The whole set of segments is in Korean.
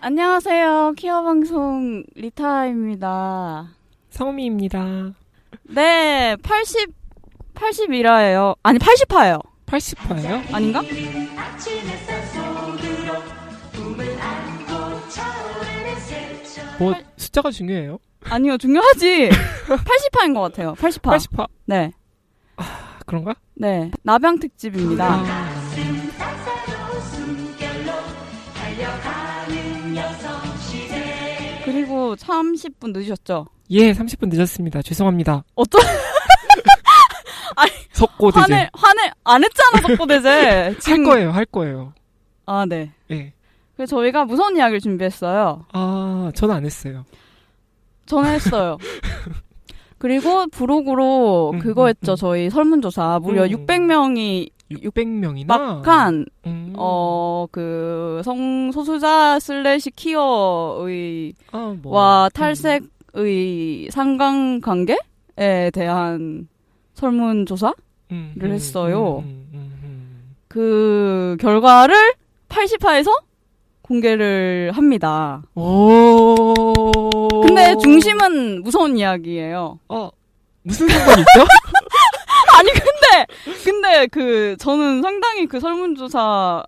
안녕하세요. 키워방송 리타입니다. 성미입니다. 네, 81화예요. 아니, 80화예요. 80화예요? 아닌가? 뭐 숫자가 중요해요? 아니요, 중요하지. 80화인 것 같아요. 80화. 80화? 네. 아, 그런가? 네, 나병 특집입니다. 그리고 30분 늦으셨죠? 예, 30분 늦었습니다. 죄송합니다. 어쩌? 아니, 석고대제. 화낼 안 했잖아, 석고대제. 지금... 할 거예요. 아, 네. 예. 그래서 저희가 무서운 이야기를 준비했어요. 아, 저는 안 했어요. 저는 했어요. 그리고 브로그로 그거 했죠. 저희 설문조사. 무려 600명이 600명이나 막한 그 성소수자 슬래시 키어의 와 탈색의 상관관계에 대한 설문조사를 했어요. 그 결과를 80화에서 공개를 합니다. 근데 중심은 무서운 이야기예요. 무슨 상관이 있죠? 아니 근데 그 저는 상당히 그 설문조사의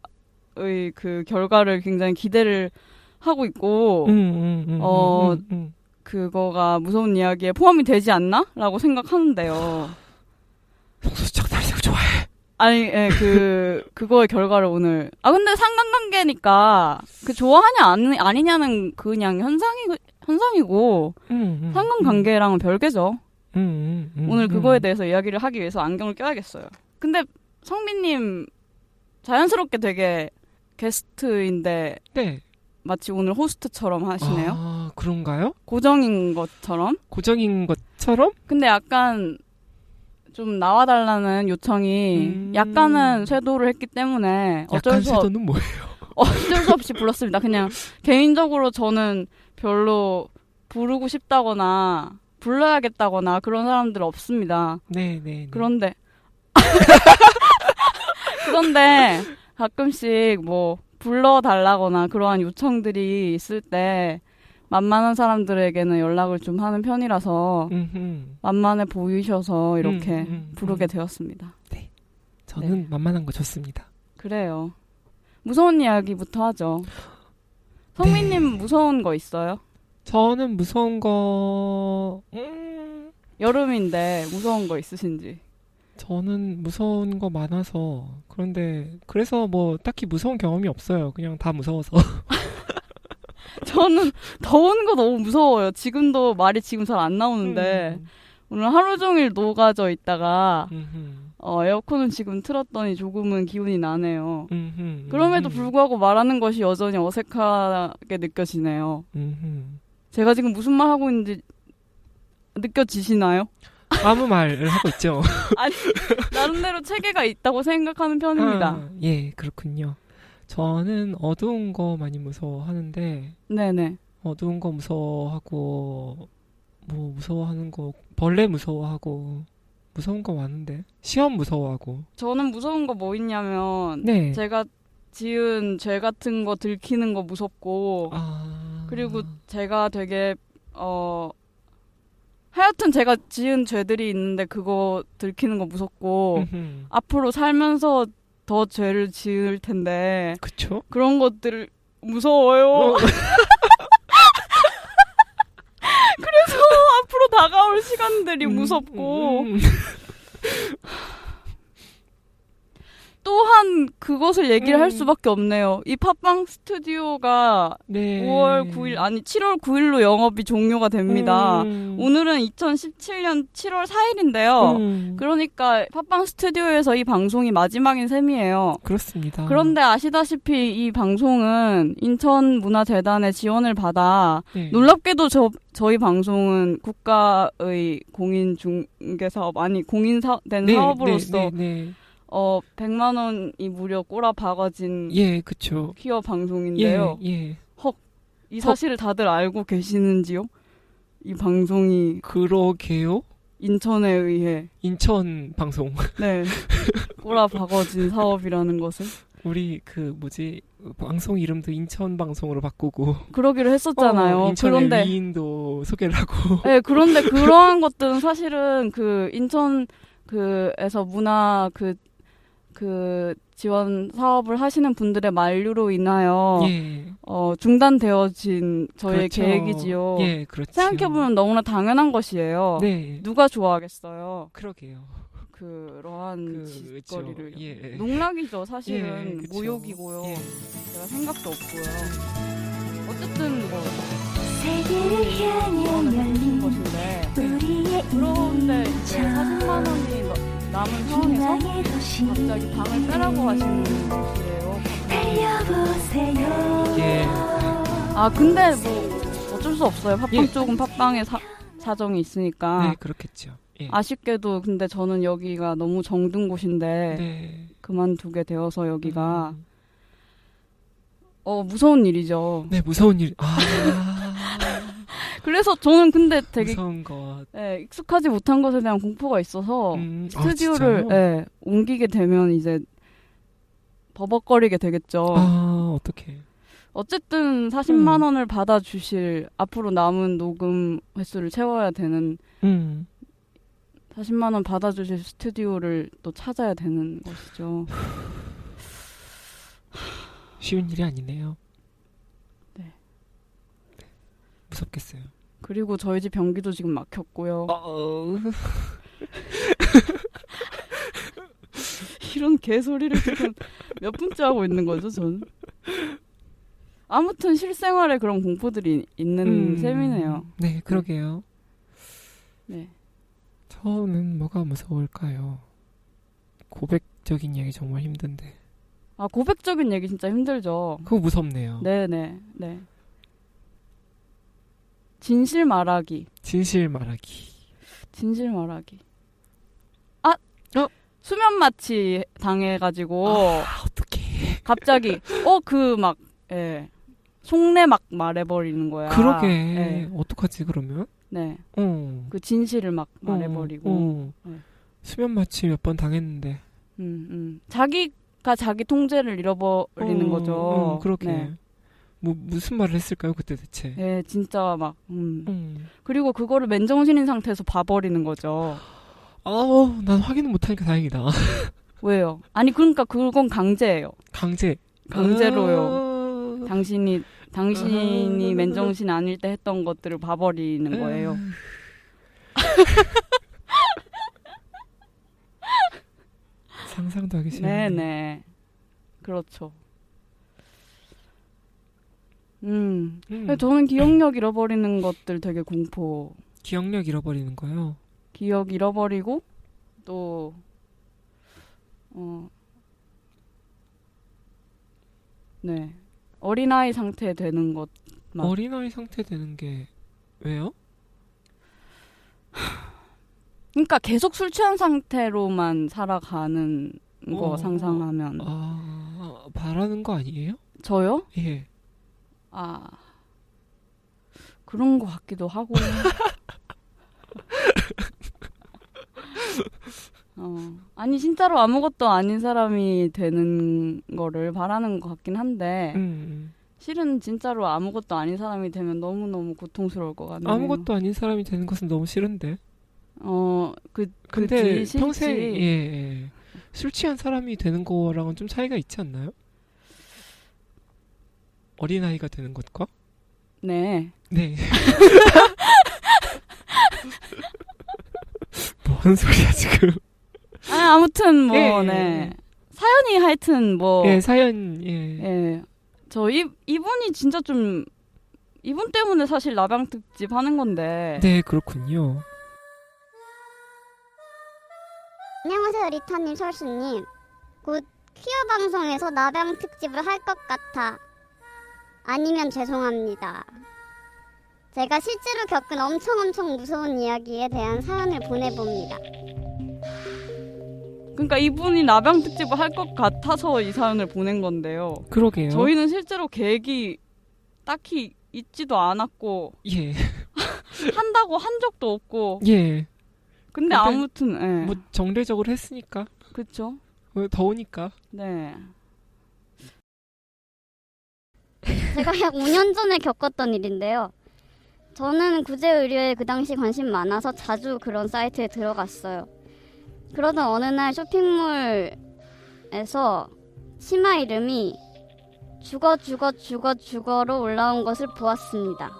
그 결과를 굉장히 기대를 하고 있고 그거가 무서운 이야기에 포함이 되지 않나라고 생각하는데요. 성소수자가 탈색 좋아해. 아니, 예, 그거의 결과를 오늘. 근데 상관관계니까, 좋아하냐, 아니냐는 그냥 현상이고, 상관관계랑은 별개죠. 오늘 그거에 대해서 이야기를 하기 위해서 안경을 껴야겠어요. 근데, 성민님, 자연스럽게 되게 게스트인데, 네. 마치 오늘 호스트처럼 하시네요. 아, 그런가요? 고정인 것처럼? 근데 약간, 좀 나와달라는 요청이 약간은 쇄도를 했기 때문에 약간 쇄도는 뭐예요? 어쩔 수 없이 불렀습니다. 그냥 개인적으로 저는 별로 부르고 싶다거나 불러야겠다거나 그런 사람들 없습니다. 네. 그런데 가끔씩 뭐 불러달라거나 그러한 요청들이 있을 때 만만한 사람들에게는 연락을 좀 하는 편이라서 만만해 보이셔서 이렇게 부르게 되었습니다. 네, 저는 만만한 거 좋습니다. 그래요. 무서운 이야기부터 하죠. 성민님 네. 무서운 거 있어요? 저는 무서운 거... 여름인데 무서운 거 있으신지? 저는 무서운 거 많아서 그래서 뭐 딱히 무서운 경험이 없어요. 그냥 다 무서워서. 저는 더운 거 너무 무서워요. 지금도 말이 지금 잘 안 나오는데 오늘 하루 종일 녹아져 있다가 에어컨은 지금 틀었더니 조금은 기운이 나네요. 그럼에도 불구하고 말하는 것이 여전히 어색하게 느껴지네요. 제가 지금 무슨 말 하고 있는지 느껴지시나요? 아무 말을 하고 있죠. 아니, 나름대로 체계가 있다고 생각하는 편입니다. 예, 그렇군요. 저는 어두운 거 많이 무서워하는데 네네. 어두운 거 무서워하고 뭐 무서워하는 거 벌레 무서워하고 무서운 거 많은데 시험 무서워하고 저는 무서운 거 뭐 있냐면 네. 제가 지은 죄 같은 거 들키는 거 무섭고 그리고 제가 되게 하여튼 제가 지은 죄들이 있는데 그거 들키는 거 무섭고 앞으로 살면서 더 죄를 지을 텐데. 그쵸? 그런 것들 무서워요. 그래서 앞으로 다가올 시간들이 무섭고. 또한 그것을 얘기를 할 수밖에 없네요. 이 팟빵 스튜디오가 네. 7월 9일로 영업이 종료가 됩니다. 오늘은 2017년 7월 4일인데요. 그러니까 팟빵 스튜디오에서 이 방송이 마지막인 셈이에요. 그렇습니다. 그런데 아시다시피 이 방송은 인천문화재단의 지원을 받아 놀랍게도 저희 방송은 국가의 공인중개사업 공인된 사업으로서 100만 원이 무려 꼬라 박아진 그쵸. 퀴어 방송인데요. 헉, 이 사실을 다들 알고 계시는지요? 이 방송이 그러게요. 인천에 의해 인천 방송. 네 꼬라박아진 사업이라는 것을 우리 방송 이름도 인천 방송으로 바꾸고 그러기로 했었잖아요. 인천의 그런데 위인도 소개를 하고. 네, 그런데 그러한 것들은 사실은 그 인천 그에서 문화 그 지원 사업을 하시는 분들의 만류로 인하여 예. 중단되어진 저희의 그렇죠. 계획이지요. 예, 그렇죠. 생각해보면 너무나 당연한 것이에요. 네. 누가 좋아하겠어요. 그러게요. 그러한 짓거리를. 그렇죠. 예. 농락이죠. 사실은 예, 그쵸. 모욕이고요. 예. 제가 생각도 없고요. 어쨌든 뭐 세계를 향해 열린 것인데 우리의 그런데 이제 40만 원이 남은 상황에서 희망의 도시 갑자기 방을 빼라고 하시는 것이에요. 달려보세요. 예. 아 근데 뭐 어쩔 수 없어요. 팟빵 예. 쪽은 팟빵의 사정이 있으니까. 네, 그렇겠죠. 예. 아쉽게도 근데 저는 여기가 너무 정든 곳인데 네. 그만두게 되어서 여기가 무서운 일이죠. 네, 무서운 일. 그래서 저는 근데 되게 무서운 것. 익숙하지 못한 것에 대한 공포가 있어서 스튜디오를 진짜요? 옮기게 되면 이제 버벅거리게 되겠죠. 어떡해. 어쨌든 40만 원을 받아주실 앞으로 남은 녹음 횟수를 채워야 되는 40만 원 받아주실 스튜디오를 또 찾아야 되는 것이죠. 쉬운 일이 아니네요. 네. 무섭겠어요. 그리고 저희 집 변기도 지금 막혔고요. 이런 개소리를 지금 몇 분째 하고 있는 거죠, 저는? 아무튼 실생활에 그런 공포들이 있는 셈이네요. 네, 그러게요. 네. 저는 뭐가 무서울까요? 고백적인 얘기 정말 힘든데. 고백적인 얘기 진짜 힘들죠. 그거 무섭네요. 네네. 네. 진실 말하기. 진실 말하기. 진실 말하기. 수면 마취 당해가지고. 어떡해. 갑자기, 속내 막 말해버리는 거야. 그러게. 네. 어떡하지, 그러면? 네. 그 진실을 막 말해버리고. 네. 수면 마취 몇 번 당했는데. 자기가 자기 통제를 잃어버리는 거죠. 그렇게. 네. 무슨 말을 했을까요, 그때 대체? 네, 진짜 막. 그리고 그거를 맨정신인 상태에서 봐버리는 거죠. 난 확인을 못하니까 다행이다. 왜요? 아니, 그러니까 그건 강제예요. 강제로요. 당신이 맨정신 아닐 때 했던 것들을 봐버리는 거예요. 상상도 하기 싫네. 네네. 그렇죠. 저는 기억력 잃어버리는 것들 되게 공포. 기억력 잃어버리는 거요? 기억 잃어버리고 또 네. 어린아이 상태 되는 것. 어린아이 상태 되는 게 왜요? 그러니까 계속 술 취한 상태로만 살아가는 거 상상하면. 바라는 거 아니에요? 저요? 예. 그런 거 같기도 하고. 아니 진짜로 아무것도 아닌 사람이 되는 거를 바라는 것 같긴 한데 실은 진짜로 아무것도 아닌 사람이 되면 너무너무 고통스러울 것 같네요. 아무것도 아닌 사람이 되는 것은 너무 싫은데. 근데 평생 술 취한 사람이 되는 거랑은 좀 차이가 있지 않나요? 어린아이가 되는 것과? 네. 뭐 하는 소리야 지금? 아무튼 네. 사연이 하여튼 사연. 저 이분이 진짜 좀 이분 때문에 사실 나방 특집 하는 건데. 네, 그렇군요. 안녕하세요, 리타님, 설수님. 곧 퀴어 방송에서 나방 특집을 할 것 같아. 아니면 죄송합니다. 제가 실제로 겪은 엄청 무서운 이야기에 대한 사연을 보내봅니다. 그러니까 이분이 나방 특집을 할 것 같아서 이 사연을 보낸 건데요. 그러게요. 저희는 실제로 계획이 딱히 있지도 않았고 예. 한다고 한 적도 없고 근데 아무튼 예. 뭐 정례적으로 했으니까. 그쵸. 더우니까. 네. 제가 약 5년 전에 겪었던 일인데요. 저는 구제의류에 그 당시 관심 많아서 자주 그런 사이트에 들어갔어요. 그러던 어느 날 쇼핑몰에서 치마 이름이 죽어로 올라온 것을 보았습니다.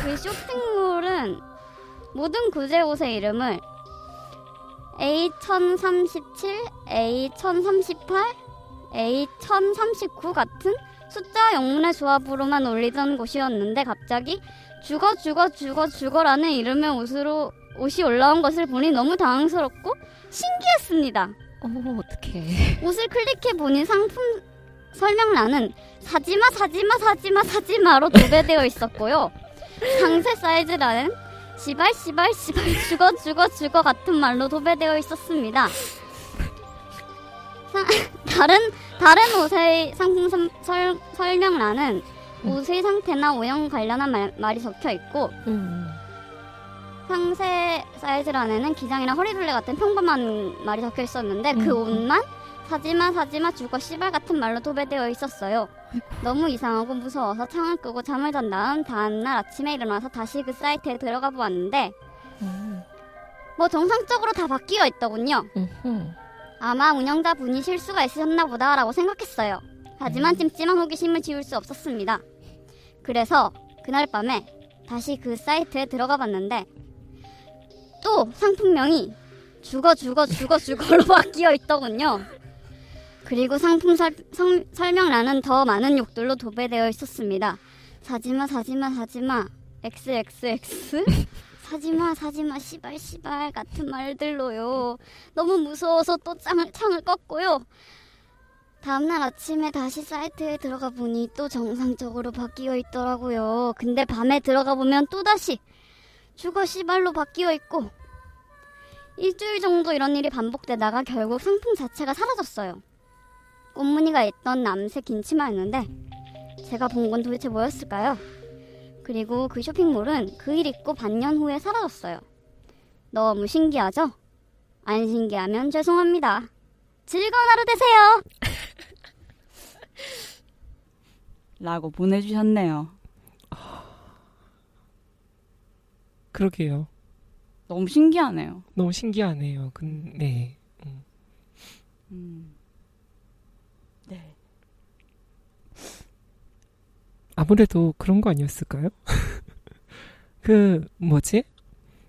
그 쇼핑몰은 모든 구제 옷의 이름을 A1037, A1038, A1039 같은 숫자 영문의 조합으로만 올리던 곳이었는데 갑자기 죽어라는 이름의 옷이 올라온 것을 보니 너무 당황스럽고 신기했습니다. 어떡해. 옷을 클릭해보니 상품 설명란은 사지마로 도배되어 있었고요. 상세 사이즈란은 시발 죽어 같은 말로 도배되어 있었습니다. 다른 옷의 상품 설명란은 옷의 상태나 오형 관련한 말이 적혀 있고 상세 사이즈란에는 기장이나 허리둘레 같은 평범한 말이 적혀 있었는데 그 옷만 사지마 죽어 씨발 같은 말로 도배되어 있었어요. 너무 이상하고 무서워서 창을 끄고 잠을 잔 다음날 아침에 일어나서 다시 그 사이트에 들어가 보았는데 뭐 정상적으로 다 바뀌어 있더군요. 아마 운영자분이 실수가 있으셨나 보다라고 생각했어요. 하지만 찜찜한 호기심을 지울 수 없었습니다. 그래서 그날 밤에 다시 그 사이트에 들어가 봤는데 또 상품명이 죽어로 바뀌어 있더군요. 그리고 상품 설명란은 더 많은 욕들로 도배되어 있었습니다. 사지마 XXX 사지마 씨발 같은 말들로요. 너무 무서워서 또 창을 껐고요. 다음날 아침에 다시 사이트에 들어가 보니 또 정상적으로 바뀌어 있더라고요. 근데 밤에 들어가 보면 또다시 죽어 씨발로 바뀌어 있고 일주일 정도 이런 일이 반복되다가 결국 상품 자체가 사라졌어요. 꽃무늬가 있던 남색 긴 치마였는데 제가 본 건 도대체 뭐였을까요? 그리고 그 쇼핑몰은 그 일 있고 반년 후에 사라졌어요. 너무 신기하죠? 안 신기하면 죄송합니다. 즐거운 하루 되세요. 라고 보내주셨네요. 그러게요. 너무 신기하네요. 너무 신기하네요. 네. 네. 아무래도 그런 거 아니었을까요?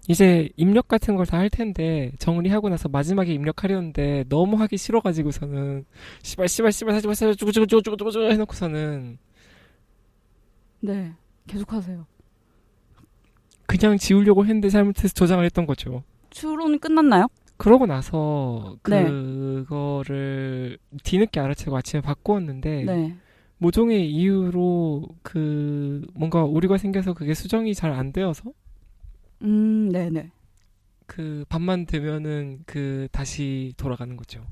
이제 입력 같은 걸 다 할 텐데 정리하고 나서 마지막에 입력하려는데 너무 하기 싫어가지고서는 씨발 사지마 죽어 해놓고서는 네. 계속하세요. 그냥 지우려고 했는데 잘못해서 저장을 했던 거죠. 추론이 끝났나요? 그러고 나서 네. 그거를 뒤늦게 알아채고 아침에 바꾸었는데 네. 모종의 이유로 뭔가 오류가 생겨서 그게 수정이 잘 안 되어서 네네. 그 밤만 되면은 다시 돌아가는 거죠.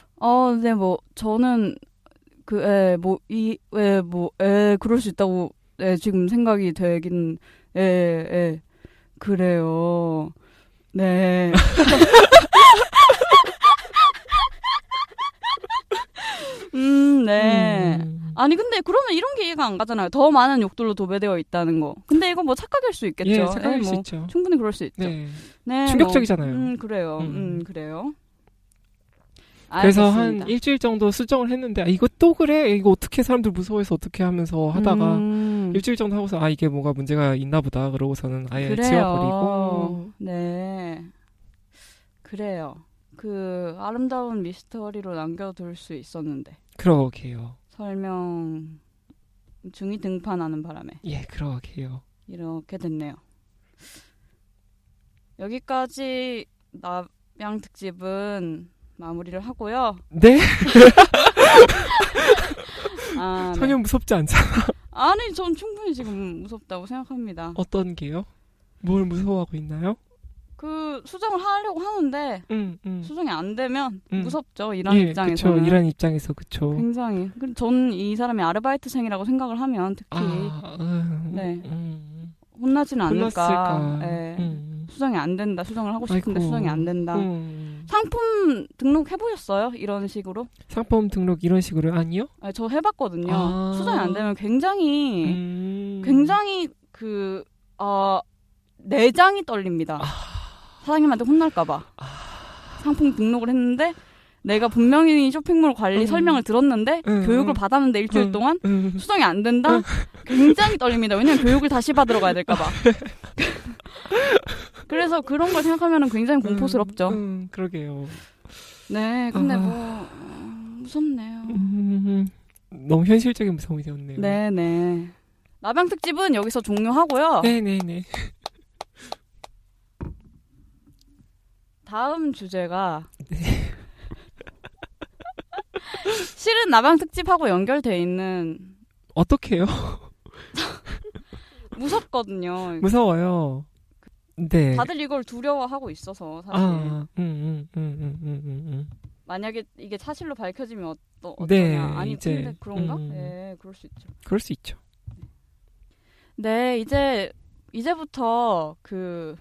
네, 저는 그럴 수 있다고 지금 생각이 되긴 그래요. 네. 네. 아니 근데 그러면 이런 게 이해가 안 가잖아요. 더 많은 욕들로 도배되어 있다는 거. 근데 이거 착각일 수 있겠죠. 예, 착각일 수 있죠. 충분히 그럴 수 있죠. 네. 네, 충격적이잖아요. 그래요. 그래요. 그래서 알겠습니다. 한 일주일 정도 수정을 했는데 이거 또 그래? 이거 어떻게 사람들 무서워해서 어떻게 하면서 하다가 일주일 정도 하고서 이게 뭐가 문제가 있나 보다 그러고서는 아예 그래요. 지워버리고. 네. 그래요. 그 아름다운 미스터리로 남겨둘 수 있었는데. 그러게요. 설명 중이 등판하는 바람에. 예, 그러게요. 이렇게 됐네요. 여기까지 남양 특집은 마무리를 하고요. 네? 네. 전혀 무섭지 않잖아. 아니, 전 충분히 지금 무섭다고 생각합니다. 어떤 게요? 뭘 무서워하고 있나요? 그 수정을 하려고 하는데 수정이 안 되면 무섭죠. 이런 예, 입장에서는. 그쵸. 이런 입장에서 그쵸. 굉장히. 저는 이 사람이 아르바이트생이라고 생각을 하면 특히 네. 혼나지는 않을까. 혼났을까. 예. 수정이 안 된다. 수정을 하고 싶은데 아이고. 수정이 안 된다. 상품 등록 해보셨어요? 이런 식으로? 상품 등록 이런 식으로 아니요? 아, 저 해봤거든요. 수정이 안 되면 굉장히 내장이 떨립니다. 사장님한테 혼날까봐. 상품 등록을 했는데 내가 분명히 쇼핑몰 관리 설명을 들었는데 교육을 받았는데 일주일 동안 수정이 안 된다? 굉장히 떨립니다. 왜냐면 교육을 다시 받으러 가야 될까봐. 그래서 그런 걸 생각하면 굉장히 공포스럽죠. 그러게요. 네, 근데 무섭네요. 너무 현실적인 무서움이 되었네요. 네네. 나방 특집은 여기서 종료하고요. 네네네. 다음 주제가 실은 나방 특집하고 연결돼 있는 어떡해요? 무섭거든요. 무서워요. 네. 다들 이걸 두려워하고 있어서 사실. 만약에 이게 사실로 밝혀지면 어떠냐? 네, 아니 이제, 근데 그런가? 네, 그럴 수 있죠. 그럴 수 있죠. 네, 이제부터 그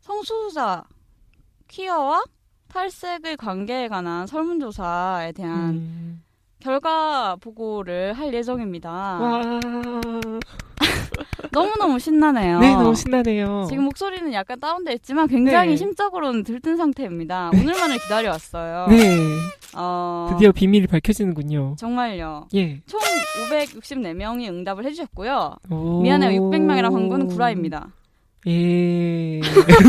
성소수자 퀴어와 탈색의 관계에 관한 설문조사에 대한 결과 보고를 할 예정입니다. 와. 너무너무 신나네요. 네, 너무 신나네요. 지금 목소리는 약간 다운돼 있지만 굉장히 네. 심적으로는 들뜬 상태입니다. 오늘만을 기다려왔어요. 네. 드디어 비밀이 밝혀지는군요. 정말요. 예. 총 564명이 응답을 해주셨고요. 오. 미안해요. 600명이라고 한 건 구라입니다. 예. 설문에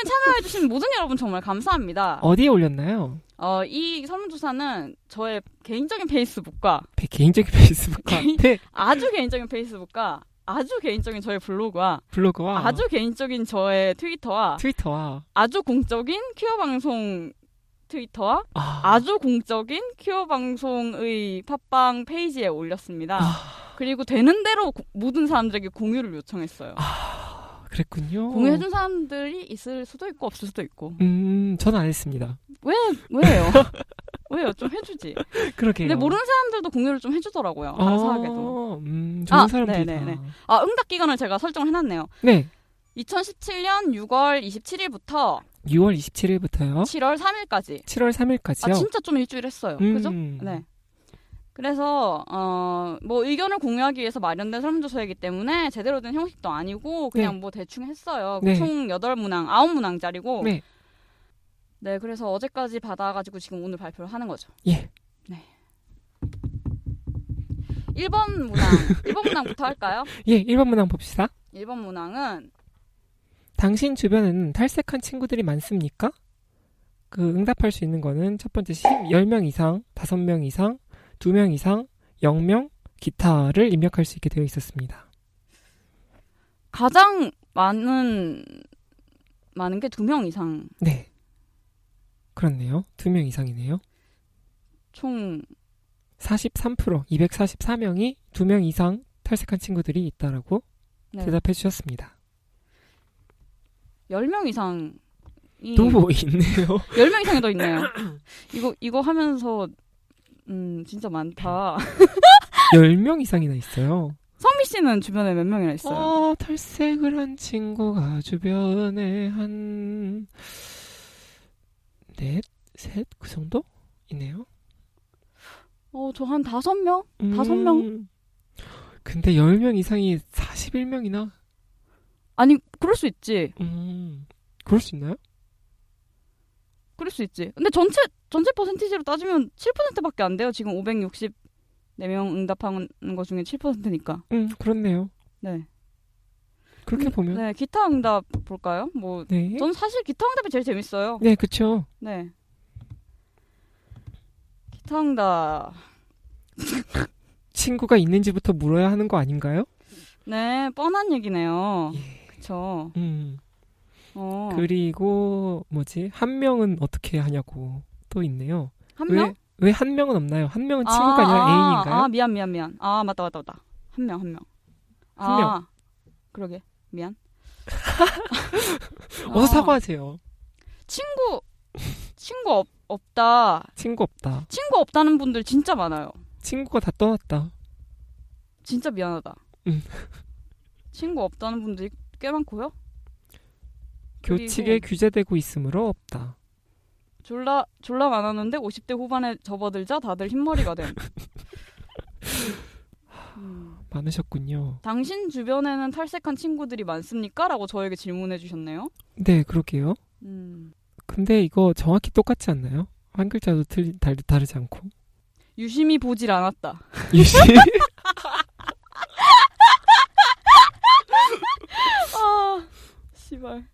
참여해주신 모든 여러분 정말 감사합니다. 어디에 올렸나요? 이 설문조사는 저의 개인적인 페이스북과 개인적인 페이스북과 네. 아주 개인적인 페이스북과 아주 개인적인 저의 블로그와 아주 개인적인 저의 트위터와 아주 공적인 퀴어 방송 트위터와 아주 공적인 퀴어 방송의 팟빵 페이지에 올렸습니다. 그리고 되는 대로 모든 사람들에게 공유를 요청했어요. 그랬군요. 공유해준 사람들이 있을 수도 있고 없을 수도 있고. 저는 안 했습니다. 왜요? 왜요? 좀 해주지. 그러게요. 근데 모르는 사람들도 공유를 좀 해주더라고요. 감사하게도. 좋은 사람들이다. 네네네. 응답 기간을 제가 설정을 해놨네요. 네. 2017년 6월 27일부터 6월 27일부터요? 7월 3일까지. 7월 3일까지요? 진짜 좀 일주일 했어요. 그죠? 네. 그래서 뭐 의견을 공유하기 위해서 마련된 설문조사이기 때문에 제대로 된 형식도 아니고 그냥 뭐 대충 했어요. 네. 총 8문항, 9문항짜리고. 네. 네, 그래서 어제까지 받아가지고 지금 오늘 발표를 하는 거죠. 예. 네. 1번 문항부터 할까요? 예, 1번 문항 봅시다. 1번 문항은 당신 주변에는 탈색한 친구들이 많습니까? 그 응답할 수 있는 거는 첫 번째 10명 이상, 5명 이상, 2명 이상, 0명, 기타를 입력할 수 있게 되어 있었습니다. 가장 많은 게 2명 이상. 네. 그렇네요. 2명 이상이네요. 총 43%, 244명이 2명 이상 탈색한 친구들이 있다라고 대답해 주셨습니다. 10명 이상이 또 있네요. 10명 이상이 더 있네요. 이거 하면서 진짜 많다. 10명 이상이나 있어요. 성미 씨는 주변에 몇 명이나 있어요? 탈색을 한 친구가 주변에 한 넷, 셋, 그 정도? 있네요. 저 한 5명? 5명? 근데 10명 이상이 41명이나? 아니, 그럴 수 있지. 그럴 수 있나요? 그럴 수 있지. 근데 전체 퍼센티지로 따지면 7%밖에 안 돼요. 지금 564명 응답한 거 중에 7%니까. 그렇네요. 네. 그렇게 보면. 네, 기타 응답 볼까요? 네. 저는 사실 기타 응답이 제일 재밌어요. 네, 그쵸. 네. 기타 응답. 친구가 있는지부터 물어야 하는 거 아닌가요? 네, 뻔한 얘기네요. 예. 그쵸. 그리고 한 명은 어떻게 하냐고 또 있네요. 한 명? 왜 한 명은 없나요? 한 명은 친구가 아니라 애인인가요? 미안. 맞다. 한 명. 한 명. 그러게. 미안. 어서 사과하세요. 친구 없다. 친구 없다. 친구 없다는 분들 진짜 많아요. 친구가 다 떠났다. 진짜 미안하다. 친구 없다는 분들이 꽤 많고요. 교칙에 규제되고 있으므로 없다. 졸라 많았는데 50대 후반에 접어들자 다들 흰머리가 됨. 많으셨군요. 당신 주변에는 탈색한 친구들이 많습니까? 라고 저에게 질문해 주셨네요. 네, 그러게요. 근데 이거 정확히 똑같지 않나요? 한 글자도 다르지 않고. 유심히 보질 않았다. 유심히? 아, 씨발.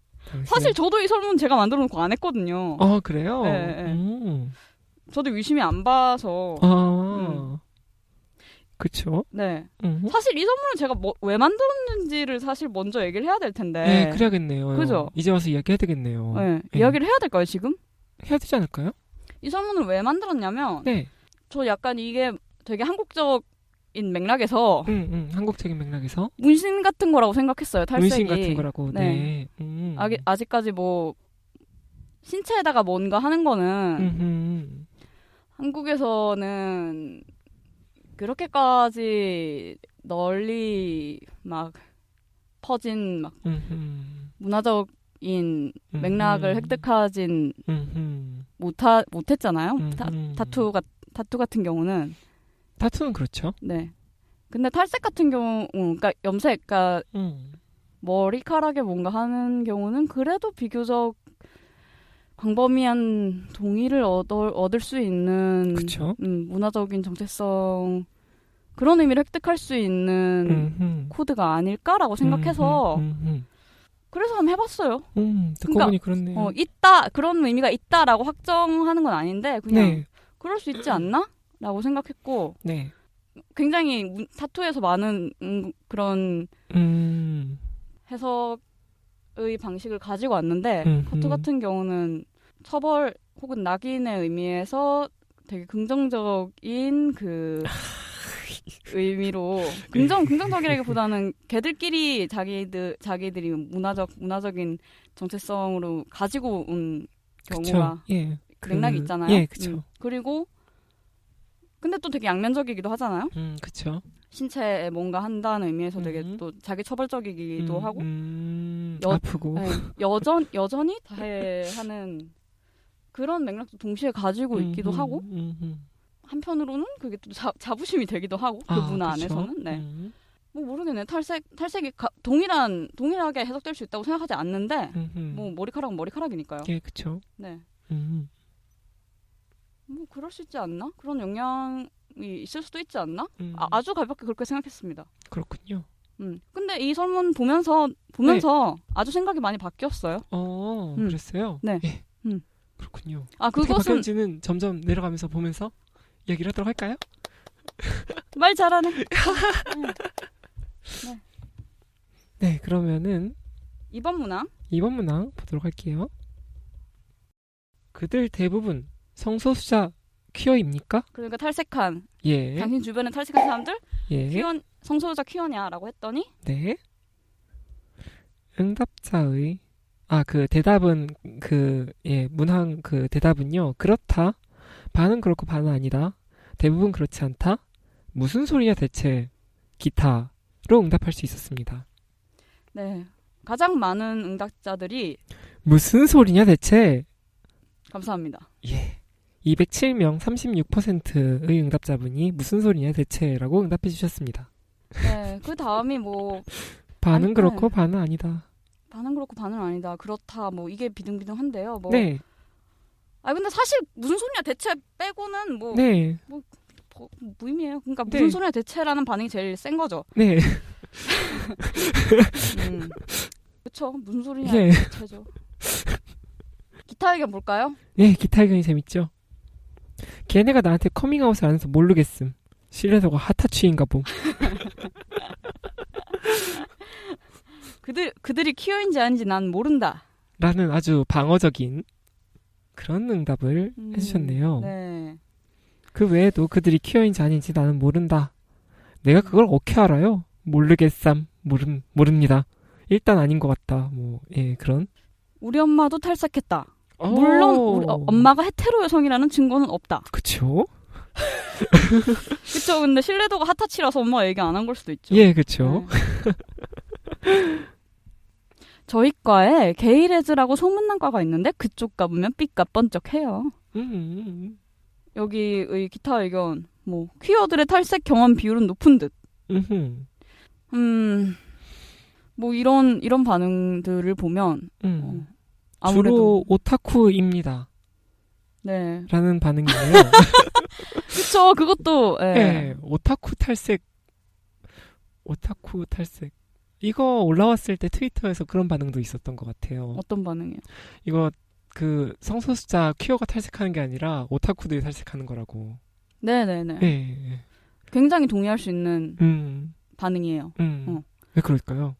사실 저도 이 설문 제가 만들어 놓고 안 했거든요. 아, 그래요? 네. 저도 유심히 안 봐서. 그쵸? 네. 사실 이 선물은 제가 왜 만들었는지를 사실 먼저 얘기를 해야 될 텐데. 네, 그래야겠네요. 그죠? 이제 와서 이야기해야 되겠네요. 네. 이야기를 해야 될까요, 지금? 해야 되지 않을까요? 이 설문을 왜 만들었냐면, 네. 저 약간 이게 되게 한국적인 맥락에서, 한국적인 맥락에서 문신 같은 거라고 생각했어요, 탈색이. 문신 같은 거라고. 네. 아직까지 뭐 신체에다가 뭔가 하는 거는 한국에서는 그렇게까지 널리 막 퍼진 막 문화적인 맥락을 획득하진 못했잖아요. 타투 같은 경우는. 타투는 그렇죠. 네. 근데 탈색 같은 경우, 그러니까 염색, 그러니까 머리카락에 뭔가 하는 경우는 그래도 비교적 광범위한 동의를 얻을 수 있는 문화적인 정체성 그런 의미를 획득할 수 있는 코드가 아닐까라고 생각해서 그래서 한번 해봤어요. 듣고 보니 그렇네요. 있다 그런 의미가 있다라고 확정하는 건 아닌데 그냥 네. 그럴 수 있지 않나?라고 생각했고 네. 굉장히 타투에서 많은 그런 해석의 방식을 가지고 왔는데 타투 같은 경우는 처벌 혹은 낙인의 의미에서 되게 긍정적인 그 의미로 긍정적이라기보다는 걔들끼리 자기들이 문화적인 정체성으로 가지고 온 경우가 예, 맥락이 있잖아요. 예, 그렇죠. 그리고 근데 또 되게 양면적이기도 하잖아요. 그렇죠. 신체에 뭔가 한다는 의미에서 되게 또 자기 처벌적이기도 하고 아프고 네, 여전히 다해하는 그런 맥락도 동시에 가지고 있기도 하고 한편으로는 그게 또 자부심이 되기도 하고 그 문화 그렇죠? 안에서는 네. 뭐 모르겠네. 탈색이 동일하게 해석될 수 있다고 생각하지 않는데 뭐 머리카락은 머리카락이니까요. 예, 그렇죠. 네. 뭐 그럴 수 있지 않나? 그런 영향이 있을 수도 있지 않나? 아주 가볍게 그렇게 생각했습니다. 그렇군요. 근데 이 설문 보면서 네. 아주 생각이 많이 바뀌었어요. 그랬어요? 네. 예. 그렇군요. 그것은 어떻게 바뀌었는지는 점점 내려가면서 보면서 얘기를 하도록 할까요? 말 잘하네. 네, 그러면은 2번 문항 보도록 할게요. 그들 대부분 성소수자 퀴어입니까? 그러니까 탈색한 예. 당신 주변에 탈색한 사람들 예. 성소수자 퀴어냐라고 했더니 네. 응답자의 그 대답은 문항 그 대답은요. 그렇다. 반은 그렇고 반은 아니다. 대부분 그렇지 않다. 무슨 소리야 대체. 기타로 응답할 수 있었습니다. 네. 가장 많은 응답자들이 무슨 소리냐 대체. 감사합니다. 예. 207명 36%의 응답자분이 무슨 소리냐 대체라고 응답해 주셨습니다. 네. 그 다음이 뭐 반은 그렇고 반은 아니다. 반은 그렇고 반은 아니다. 그렇다. 뭐 이게 비등비등한데요. 뭐. 네. 근데 사실 무슨 소리냐 대체 빼고는 뭐 네. 뭐 무의미해요. 그러니까 무슨 소리냐 대체라는 반응이 제일 센 거죠. 네. 그렇죠. 무슨 소리냐 예. 대체죠. 기타 의견 볼까요? 네, 기타 의견이 재밌죠. 걔네가 나한테 커밍아웃을 안 해서 모르겠음. 실내도가 핫타취인가 봄. 그들이 퀴어인지 아닌지 난 모른다. 라는 아주 방어적인 그런 응답을 해주셨네요. 네. 그 외에도 그들이 퀴어인지 아닌지 나는 모른다. 내가 그걸 어떻게 알아요? 모르겠삼. 모릅니다. 일단 아닌 것 같다. 그런. 우리 엄마도 탈색했다. 물론 우리 엄마가 헤테로 여성이라는 증거는 없다. 그쵸? 그쵸. 근데 신뢰도가 핫타치라서 엄마가 얘기 안 한 걸 수도 있죠. 예, 그쵸. 네. 저희 과에 게이레즈라고 소문난 과가 있는데 그쪽 가보면 삐까 번쩍해요. 여기의 기타 의견 뭐 퀴어들의 탈색 경험 비율은 높은 듯. 뭐 이런 반응들을 보면 아무래도 주로 오타쿠입니다. 네. 라는 반응이에요. 그쵸. 그것도 예. 네, 오타쿠 탈색. 이거 올라왔을 때 트위터에서 그런 반응도 있었던 것 같아요. 어떤 반응이요? 이거 그 성소수자 퀴어가 탈색하는 게 아니라 오타쿠들이 탈색하는 거라고. 네네네. 네. 굉장히 동의할 수 있는 반응이에요. 왜 그럴까요?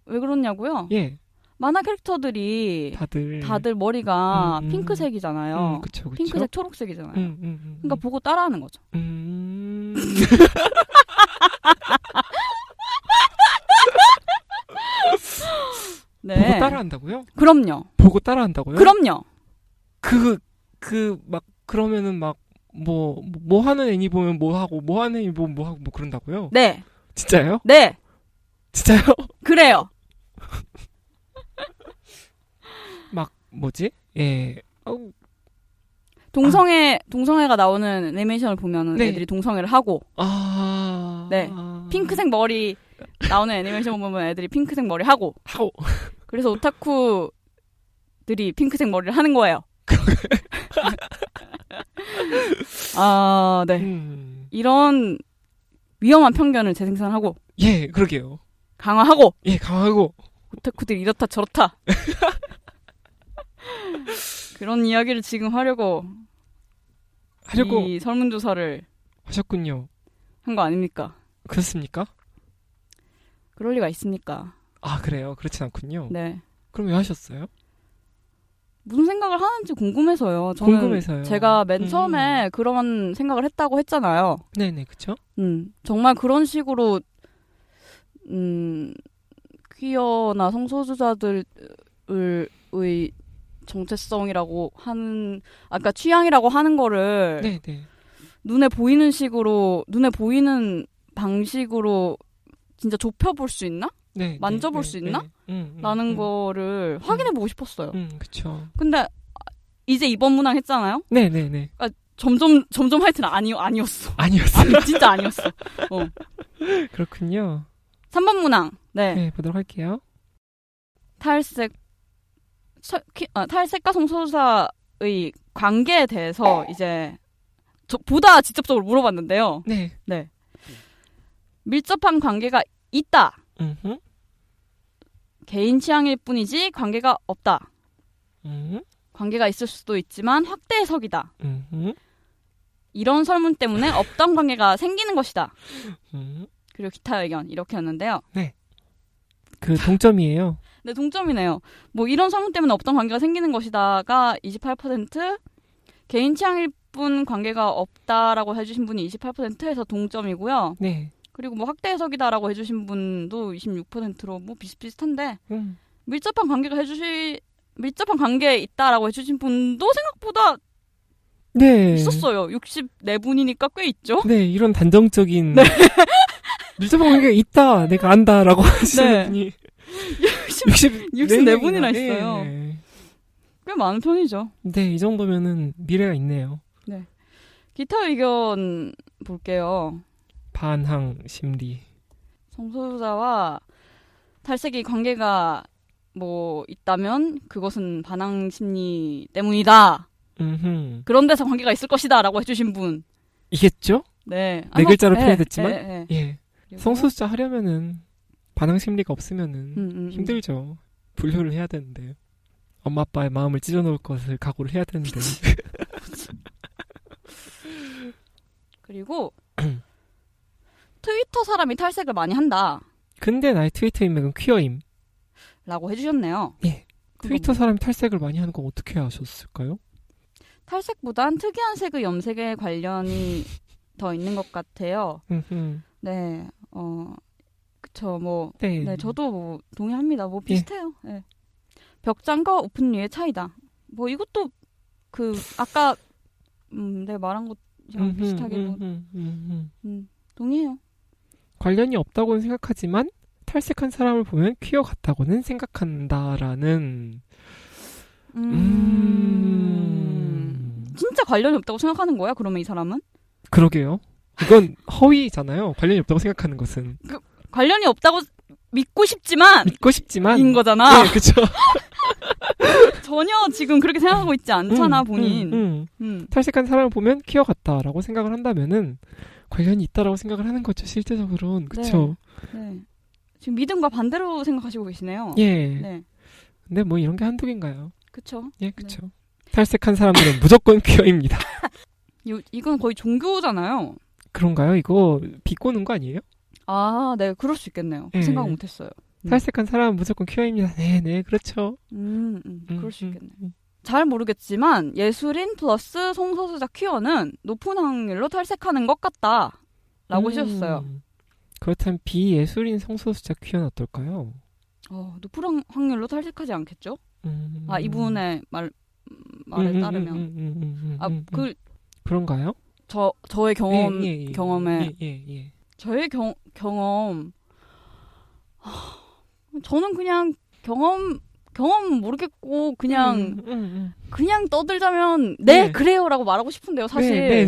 왜 그러냐고요? 예. 만화 캐릭터들이 다들 머리가 핑크색이잖아요. 그쵸. 핑크색, 초록색이잖아요. 그러니까 보고 따라하는 거죠. 네. 보고 따라한다고요? 그럼요. 보고 따라한다고요? 그럼요. 그러면은 막 뭐 하는 애니 보면 뭐 하고 뭐 하는 애니 보면 뭐 하고 뭐 그런다고요? 네. 진짜요? 네. 진짜요? 그래요. 막 뭐지? 예. 동성애가 나오는 애니메이션을 보면은 네. 애들이 동성애를 하고 네. 핑크색 머리 나오는 애니메이션 보면 애들이 핑크색 머리 하고 그래서 오타쿠들이 핑크색 머리를 하는 거예요. 네. 이런 위험한 편견을 재생산하고 예, 그러게요. 강화하고 오타쿠들이 이렇다 저렇다 그런 이야기를 지금 하려고 이 설문조사를 하셨군요. 한 거 아닙니까? 그렇습니까? 그럴 리가 있습니까? 아, 그래요? 그렇진 않군요. 네. 그럼 왜 하셨어요? 무슨 생각을 하는지 궁금해서요. 저는 궁금해서요. 제가 맨 처음에 그런 생각을 했다고 했잖아요. 네네, 그쵸? 정말 그런 식으로 퀴어나 성소수자들의 정체성이라고 하는 아까 취향이라고 하는 거를 네네. 눈에 보이는 방식으로 진짜 좁혀볼 수 있나? 네, 만져볼 수 있나? 라는 거를 확인해보고 싶었어요. 그쵸. 근데 이제 이번 문항 했잖아요? 네네네. 그러니까 점점 하여튼 아니었어. 아니었어요. 진짜 아니었어. 그렇군요. 3번 문항. 네. 보도록 할게요. 탈색과 성소수자의 관계에 대해서 이제 보다 직접적으로 물어봤는데요. 네. 밀접한 관계가 있다. 음흠. 개인 취향일 뿐이지 관계가 없다. 관계가 있을 수도 있지만 확대 해석이다. 이런 설문 때문에 없던 관계가 생기는 것이다. 그리고 기타 의견 이렇게였는데요. 네. 그 동점이에요. 네, 동점이네요. 뭐 이런 설문 때문에 없던 관계가 생기는 것이다가 28%, 개인 취향일 뿐 관계가 없다라고 해주신 분이 28%에서 동점이고요. 네. 그리고 뭐 확대 해석이다라고 해주신 분도 26%로 뭐 비슷비슷한데 밀접한 관계에 있다라고 해주신 분도 생각보다 있었어요. 64분이니까 꽤 있죠. 네, 이런 단정적인 밀접한 관계가 있다, 내가 안다라고 하시는 분이 64분이나 있어요. 꽤 많은 편이죠. 네, 이 정도면은 미래가 있네요. 네. 기타 의견 볼게요. 반항 심리. 성소수자와 탈색이 관계가 뭐 있다면 그것은 반항 심리 때문이다. 그런 데서 관계가 있을 것이다라고 해주신 분. 이겠죠? 네. 네 글자로 표현했지만. 예. 성소수자 하려면은 반항 심리가 없으면은 힘들죠. 분류를 해야 되는데. 엄마 아빠의 마음을 찢어놓을 것을 각오를 해야 되는데. 그리고 트위터 사람이 탈색을 많이 한다. 근데 나의 트위터 인맥은 퀴어임. 라고 해주셨네요. 예. 트위터 사람이 탈색을 많이 하는 건 어떻게 아셨을까요? 탈색보단 특이한 색의 염색에 관련이 더 있는 것 같아요. 네. 그쵸. 뭐. 네. 저도 뭐 동의합니다. 뭐 비슷해요. 네. 벽장과 오픈류의 차이다. 뭐 이것도 아까 내가 말한 것 비슷하게 동의해요. 관련이 없다고는 생각하지만 탈색한 사람을 보면 퀴어 같다고는 생각한다라는 진짜 관련이 없다고 생각하는 거야? 그러면 이 사람은? 그러게요. 이건 허위잖아요. 관련이 없다고 생각하는 것은. 관련이 없다고 믿고 싶지만 인 거잖아. 네, 그렇죠. 전혀 지금 그렇게 생각하고 있지 않잖아, 본인. 탈색한 사람을 보면 퀴어 같다라고 생각을 한다면은 관련이 있다라고 생각을 하는 거죠, 실제적으로는. 그렇죠. 네. 지금 믿음과 반대로 생각하시고 계시네요. 예. 네. 근데 뭐 이런 게 한두 개인가요? 그렇죠. 예, 그렇죠. 네. 탈색한 사람들은 무조건 퀴어입니다. 이건 거의 종교잖아요. 그런가요? 이거 비꼬는 거 아니에요? 아, 네, 그럴 수 있겠네요. 네. 생각 못했어요. 탈색한 사람은 무조건 퀴어입니다. 네, 그렇죠. 그럴 수 있겠네. 잘 모르겠지만 예술인 플러스 성소수자 퀴어는 높은 확률로 탈색하는 것 같다라고 하셨어요. 그렇다면 비예술인 성소수자 퀴어는 어떨까요? 높은 확률로 탈색하지 않겠죠? 이분의 말에 따르면. 그런가요? 저의 경험에. 저의 경험. 저는 그냥 경험 모르겠고, 그냥 떠들자면, 네, 그래요라고 말하고 싶은데요, 사실. 네.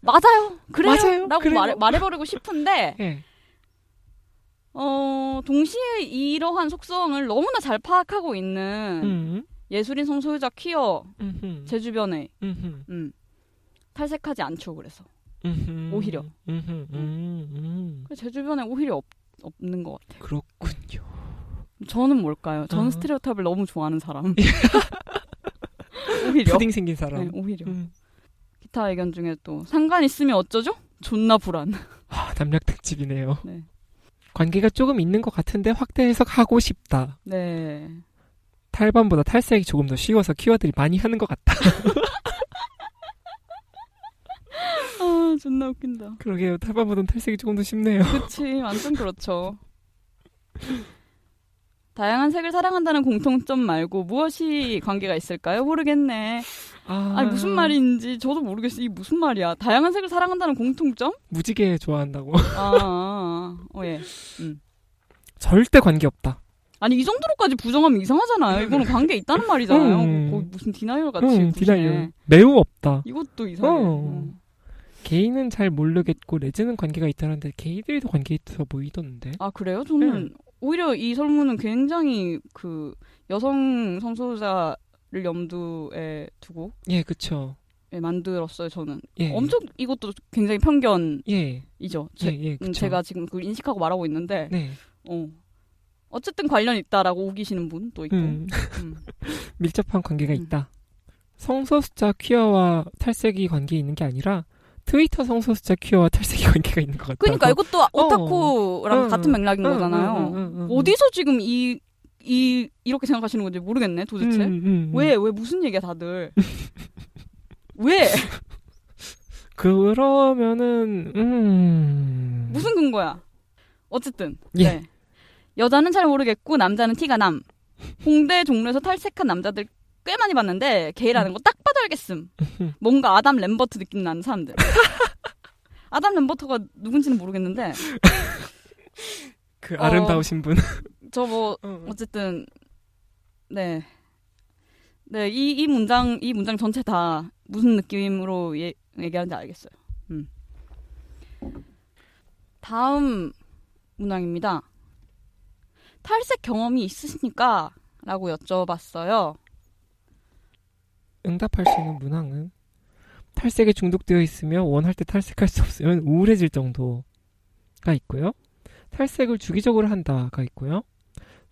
맞아요. 그래요. 라고 그래요. 말해버리고 싶은데, 네. 동시에 이러한 속성을 너무나 잘 파악하고 있는 예술인 성소유자 퀴어 제 주변에 탈색하지 않죠. 그래서 오히려 제 주변에 오히려 없는 것 같아요. 그렇군요. 저는 뭘까요? 저는 스테레오타입을 너무 좋아하는 사람. 오히려 푸딩 생긴 사람. 네, 오히려 기타 의견 중에 또 상관 있으면 어쩌죠? 존나 불안. 남략 특집이네요. 네. 관계가 조금 있는 것 같은데 확대 해석하고 싶다. 네. 탈반보다 탈색이 조금 더 쉬워서 키워드들이 많이 하는 것 같다. 존나 웃긴다. 그러게요. 탈반보다는 탈색이 조금 더 쉽네요. 그치, 완전 그렇죠. 다양한 색을 사랑한다는 공통점 말고 무엇이 관계가 있을까요? 모르겠네. 아니 무슨 말인지 저도 모르겠어. 이게 무슨 말이야? 다양한 색을 사랑한다는 공통점? 무지개 좋아한다고. 예. 절대 관계 없다. 아니 이 정도로까지 부정하면 이상하잖아요. 이거는 관계 있다는 말이잖아요. 거의 무슨 디나이얼 같이. 디나이얼. 매우 없다. 이것도 이상해. 게이는 잘 모르겠고 레즈는 관계가 있다는데 게이들이 더 관계 있어 보이던데. 아 그래요? 저는 오히려 이 설문은 굉장히 그 여성 성소수자를 염두에 두고 그쵸. 만들었어요. 저는 엄청 이것도 굉장히 편견이죠. 그쵸. 제가 지금 그걸 인식하고 말하고 있는데 네. 어쨌든 관련 있다라고 우기시는 분도 있고 밀접한 관계가 있다. 성소수자 퀴어와 탈색이 관계 있는 게 아니라 트위터 성소수자 퀴어와 탈색이 관계가 있는 것 같다고. 그러니까 이것도 오타쿠랑 같은 맥락인 거잖아요. 어디서 지금 이렇게 생각하시는 건지 모르겠네 도대체. 왜 무슨 얘기야 다들. 왜? 그러면은 무슨 근거야? 어쨌든 네. 여자는 잘 모르겠고 남자는 티가 남. 홍대 종로에서 탈색한 남자들 꽤 많이 봤는데 게이라는 거 딱 봐도 알겠음. 뭔가 아담 램버트 느낌 나는 사람들. 아담 램버트가 누군지는 모르겠는데 그 아름다우신 분. 저 뭐 어쨌든 네 이 문장 전체 다 무슨 느낌으로 얘기하는지 알겠어요. 다음 문항입니다. 탈색 경험이 있으십니까? 라고 여쭤봤어요. 응답할 수 있는 문항은 탈색에 중독되어 있으며 원할 때 탈색할 수 없으면 우울해질 정도가 있고요. 탈색을 주기적으로 한다가 있고요.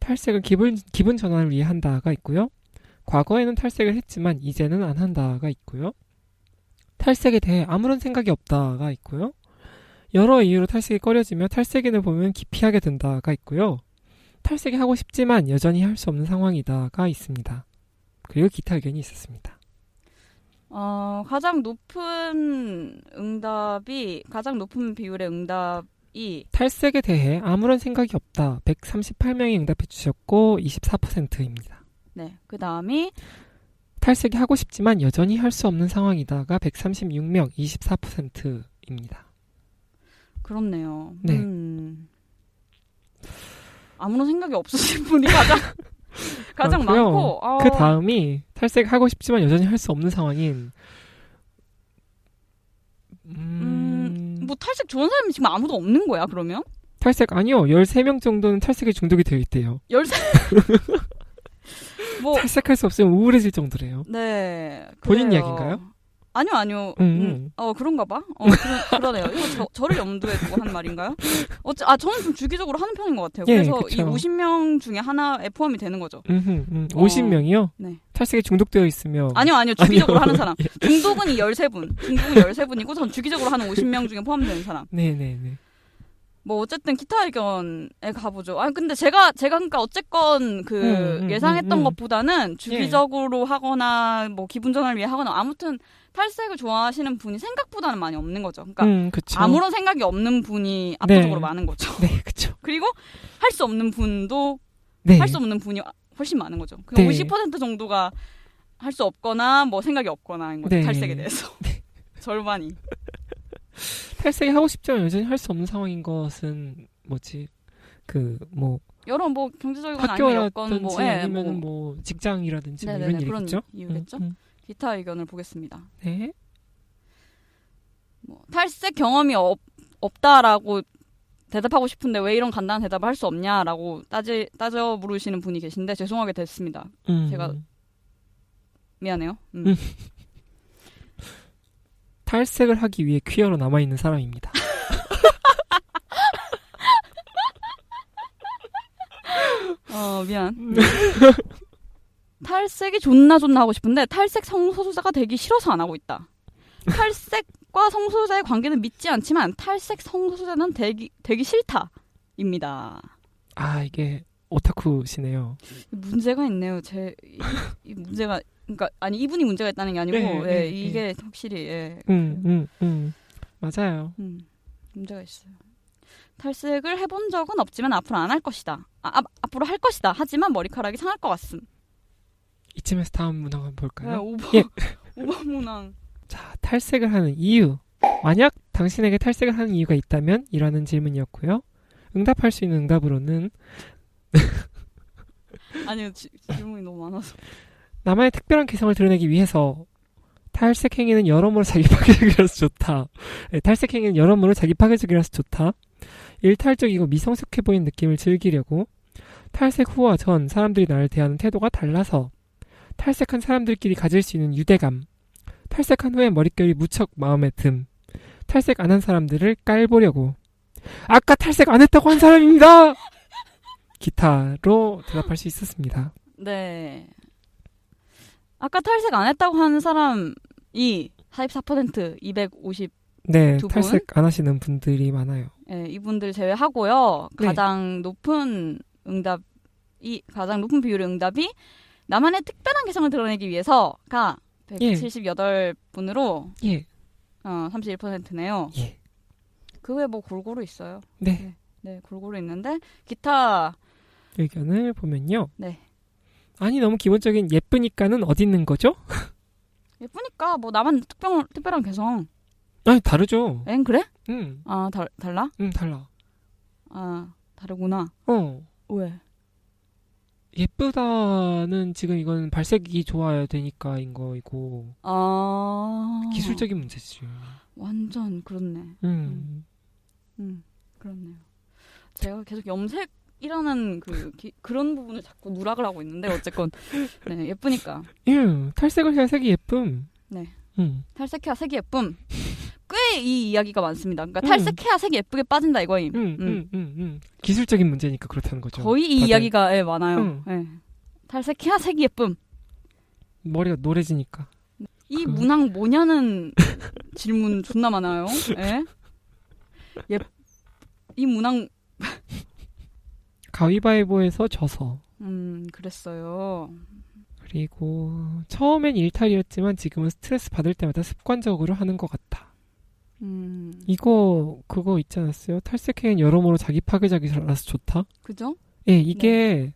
탈색을 기분 전환을 위해 한다가 있고요. 과거에는 탈색을 했지만 이제는 안 한다가 있고요. 탈색에 대해 아무런 생각이 없다가 있고요. 여러 이유로 탈색이 꺼려지며 탈색인을 보면 기피하게 된다가 있고요. 탈색이 하고 싶지만 여전히 할 수 없는 상황이다가 있습니다. 그리고 기타 의견이 있었습니다. 가장 높은 비율의 응답이 탈색에 대해 아무런 생각이 없다. 138명이 응답해 주셨고 24%입니다. 네, 그 다음이 탈색이 하고 싶지만 여전히 할 수 없는 상황이다가 136명 24%입니다. 그렇네요. 네. 아무런 생각이 없으신 분이 가장 많고. 그 다음이 탈색하고 싶지만 여전히 할 수 없는 상황인 뭐 탈색 좋은 사람이 지금 아무도 없는 거야, 그러면? 탈색 아니요. 13명 정도는 탈색에 중독이 되어 있대요. 13? 뭐 탈색할 수 없으면 우울해질 정도래요. 네. 본인 그래요. 이야기인가요? 아니요. 그런가 봐. 그러네요. 이거 저를 염두에 두고 한 말인가요? 저는 좀 주기적으로 하는 편인 것 같아요. 예, 그래서 그쵸. 이 50명 중에 하나에 포함이 되는 거죠. 50명이요? 네. 탈색에 중독되어 있으면. 아니요. 주기적으로 아니요. 하는 사람. 중독은 이 13분. 중독은 13분이고 전 주기적으로 하는 50명 중에 포함되는 사람. 네네네. 뭐 어쨌든 기타 의견에 가보죠. 근데 제가 그러니까 어쨌건 예상했던 것보다는 주기적으로 하거나 뭐 기분 전환을 위해 하거나 아무튼 탈색을 좋아하시는 분이 생각보다는 많이 없는 거죠. 그러니까 그쵸. 아무런 생각이 없는 분이 압도적으로 많은 거죠. 네, 그렇죠. 그리고 할 수 없는 분도 네. 할 수 없는 분이 훨씬 많은 거죠. 그 네. 50% 정도가 할 수 없거나 뭐 생각이 없거나인 거죠. 네. 탈색에 대해서. 네. 절반이. 탈색이 하고 싶지만 여전히 할 수 없는 상황인 것은 뭐지? 여러 뭐 경제적이거나 아니면 여건 학교라든지 뭐 아니면 뭐 직장이라든지 뭐 네네네, 이런 그런 얘기겠죠? 이유겠죠. 기타 의견을 보겠습니다. 네. 뭐, 탈색 경험이 없다라고 대답하고 싶은데 왜 이런 간단한 대답을 할 수 없냐라고 따져 물으시는 분이 계신데 죄송하게 됐습니다. 제가 미안해요. 탈색을 하기 위해 퀴어로 남아있는 사람입니다. 미안. 탈색이 존나 하고 싶은데 탈색 성소수자가 되기 싫어서 안 하고 있다. 탈색과 성소수자의 관계는 믿지 않지만 탈색 성소수자는 되기 싫다입니다. 이게 오타쿠시네요. 문제가 있네요. 이 문제가 그러니까 이분이 문제가 있다는 게 아니고 이게 확실히 맞아요. 문제가 있어요. 탈색을 해본 적은 없지만 앞으로 안 할 것이다. 앞으로 할 것이다. 하지만 머리카락이 상할 것 같음. 이쯤에서 다음 문항 한번 볼까요? 5번 문항. 자, 탈색을 하는 이유. 만약 당신에게 탈색을 하는 이유가 있다면? 이라는 질문이었고요. 응답할 수 있는 응답으로는 아니요. 질문이 너무 많아서. 나만의 특별한 개성을 드러내기 위해서 탈색 행위는 여러모로 자기 파괴적이라서 좋다. 탈색 행위는 여러모로 자기 파괴적이라서 좋다. 일탈적이고 미성숙해 보이는 느낌을 즐기려고. 탈색 후와 전 사람들이 나를 대하는 태도가 달라서. 탈색한 사람들끼리 가질 수 있는 유대감. 탈색한 후에 머릿결이 무척 마음에 듦. 탈색 안 한 사람들을 깔보려고. 아까 탈색 안 했다고 한 사람입니다. 기타로 대답할 수 있었습니다. 네. 아까 탈색 안 했다고 하는 사람이 44% 250. 네, 두 분? 탈색 안 하시는 분들이 많아요. 네, 이분들 제외하고요. 네. 가장 높은 비율의 응답이 나만의 특별한 개성을 드러내기 위해서가 178분으로 31%네요. 예. 그 외에 뭐 골고루 있어요. 네. 네, 골고루 있는데 기타 의견을 보면요. 네. 아니, 너무 기본적인 예쁘니까는 어디 있는 거죠? 예쁘니까 뭐 나만 특별한 개성. 아니, 다르죠. 엥 그래? 응. 달라? 응, 달라. 다르구나. 왜? 예쁘다는 지금 이건 발색이 좋아야 되니까인 거이고. 기술적인 문제지. 완전 그렇네. 그렇네요. 제가 계속 염색이라는 그런 부분을 자꾸 누락을 하고 있는데 어쨌건 네, 예쁘니까. 탈색을 해야 색이 예쁨. 네. 탈색해야 색이 예쁨. 꽤 이 이야기가 많습니다. 그러니까 탈색해야 색이 예쁘게 빠진다 이거임. 기술적인 문제니까 그렇다는 거죠. 거의 이 이야기가 많아요. 탈색해야 색이 예쁨. 머리가 노래지니까. 이 문항 뭐냐는 질문 존나 많아요. 이 문항 가위바위보에서 져서. 그랬어요. 그리고 처음엔 일탈이었지만 지금은 스트레스 받을 때마다 습관적으로 하는 것 같아. 그거 있지 않았어요? 탈색행위는 여러모로 자기 파괴적이라서 좋다? 그죠? 예, 이게,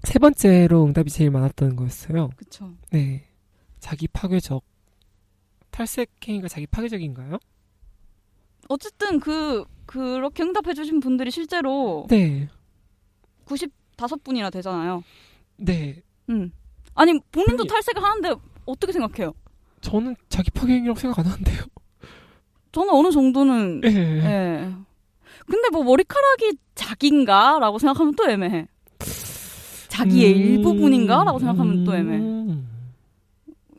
세 번째로 응답이 제일 많았던 거였어요. 그쵸. 네. 자기 파괴적. 탈색 행위가 자기 파괴적인가요? 어쨌든 그렇게 응답해주신 분들이 실제로 네. 95분이나 되잖아요. 네. 아니 본인도 아니, 탈색을 하는데 어떻게 생각해요? 저는 자기 파괴 행위라고 생각 안 하는데요. 저는 어느 정도는 예. 예. 근데 뭐 머리카락이 자기인가라고 생각하면 또 애매해. 자기의 일부분인가라고 생각하면 또 애매해.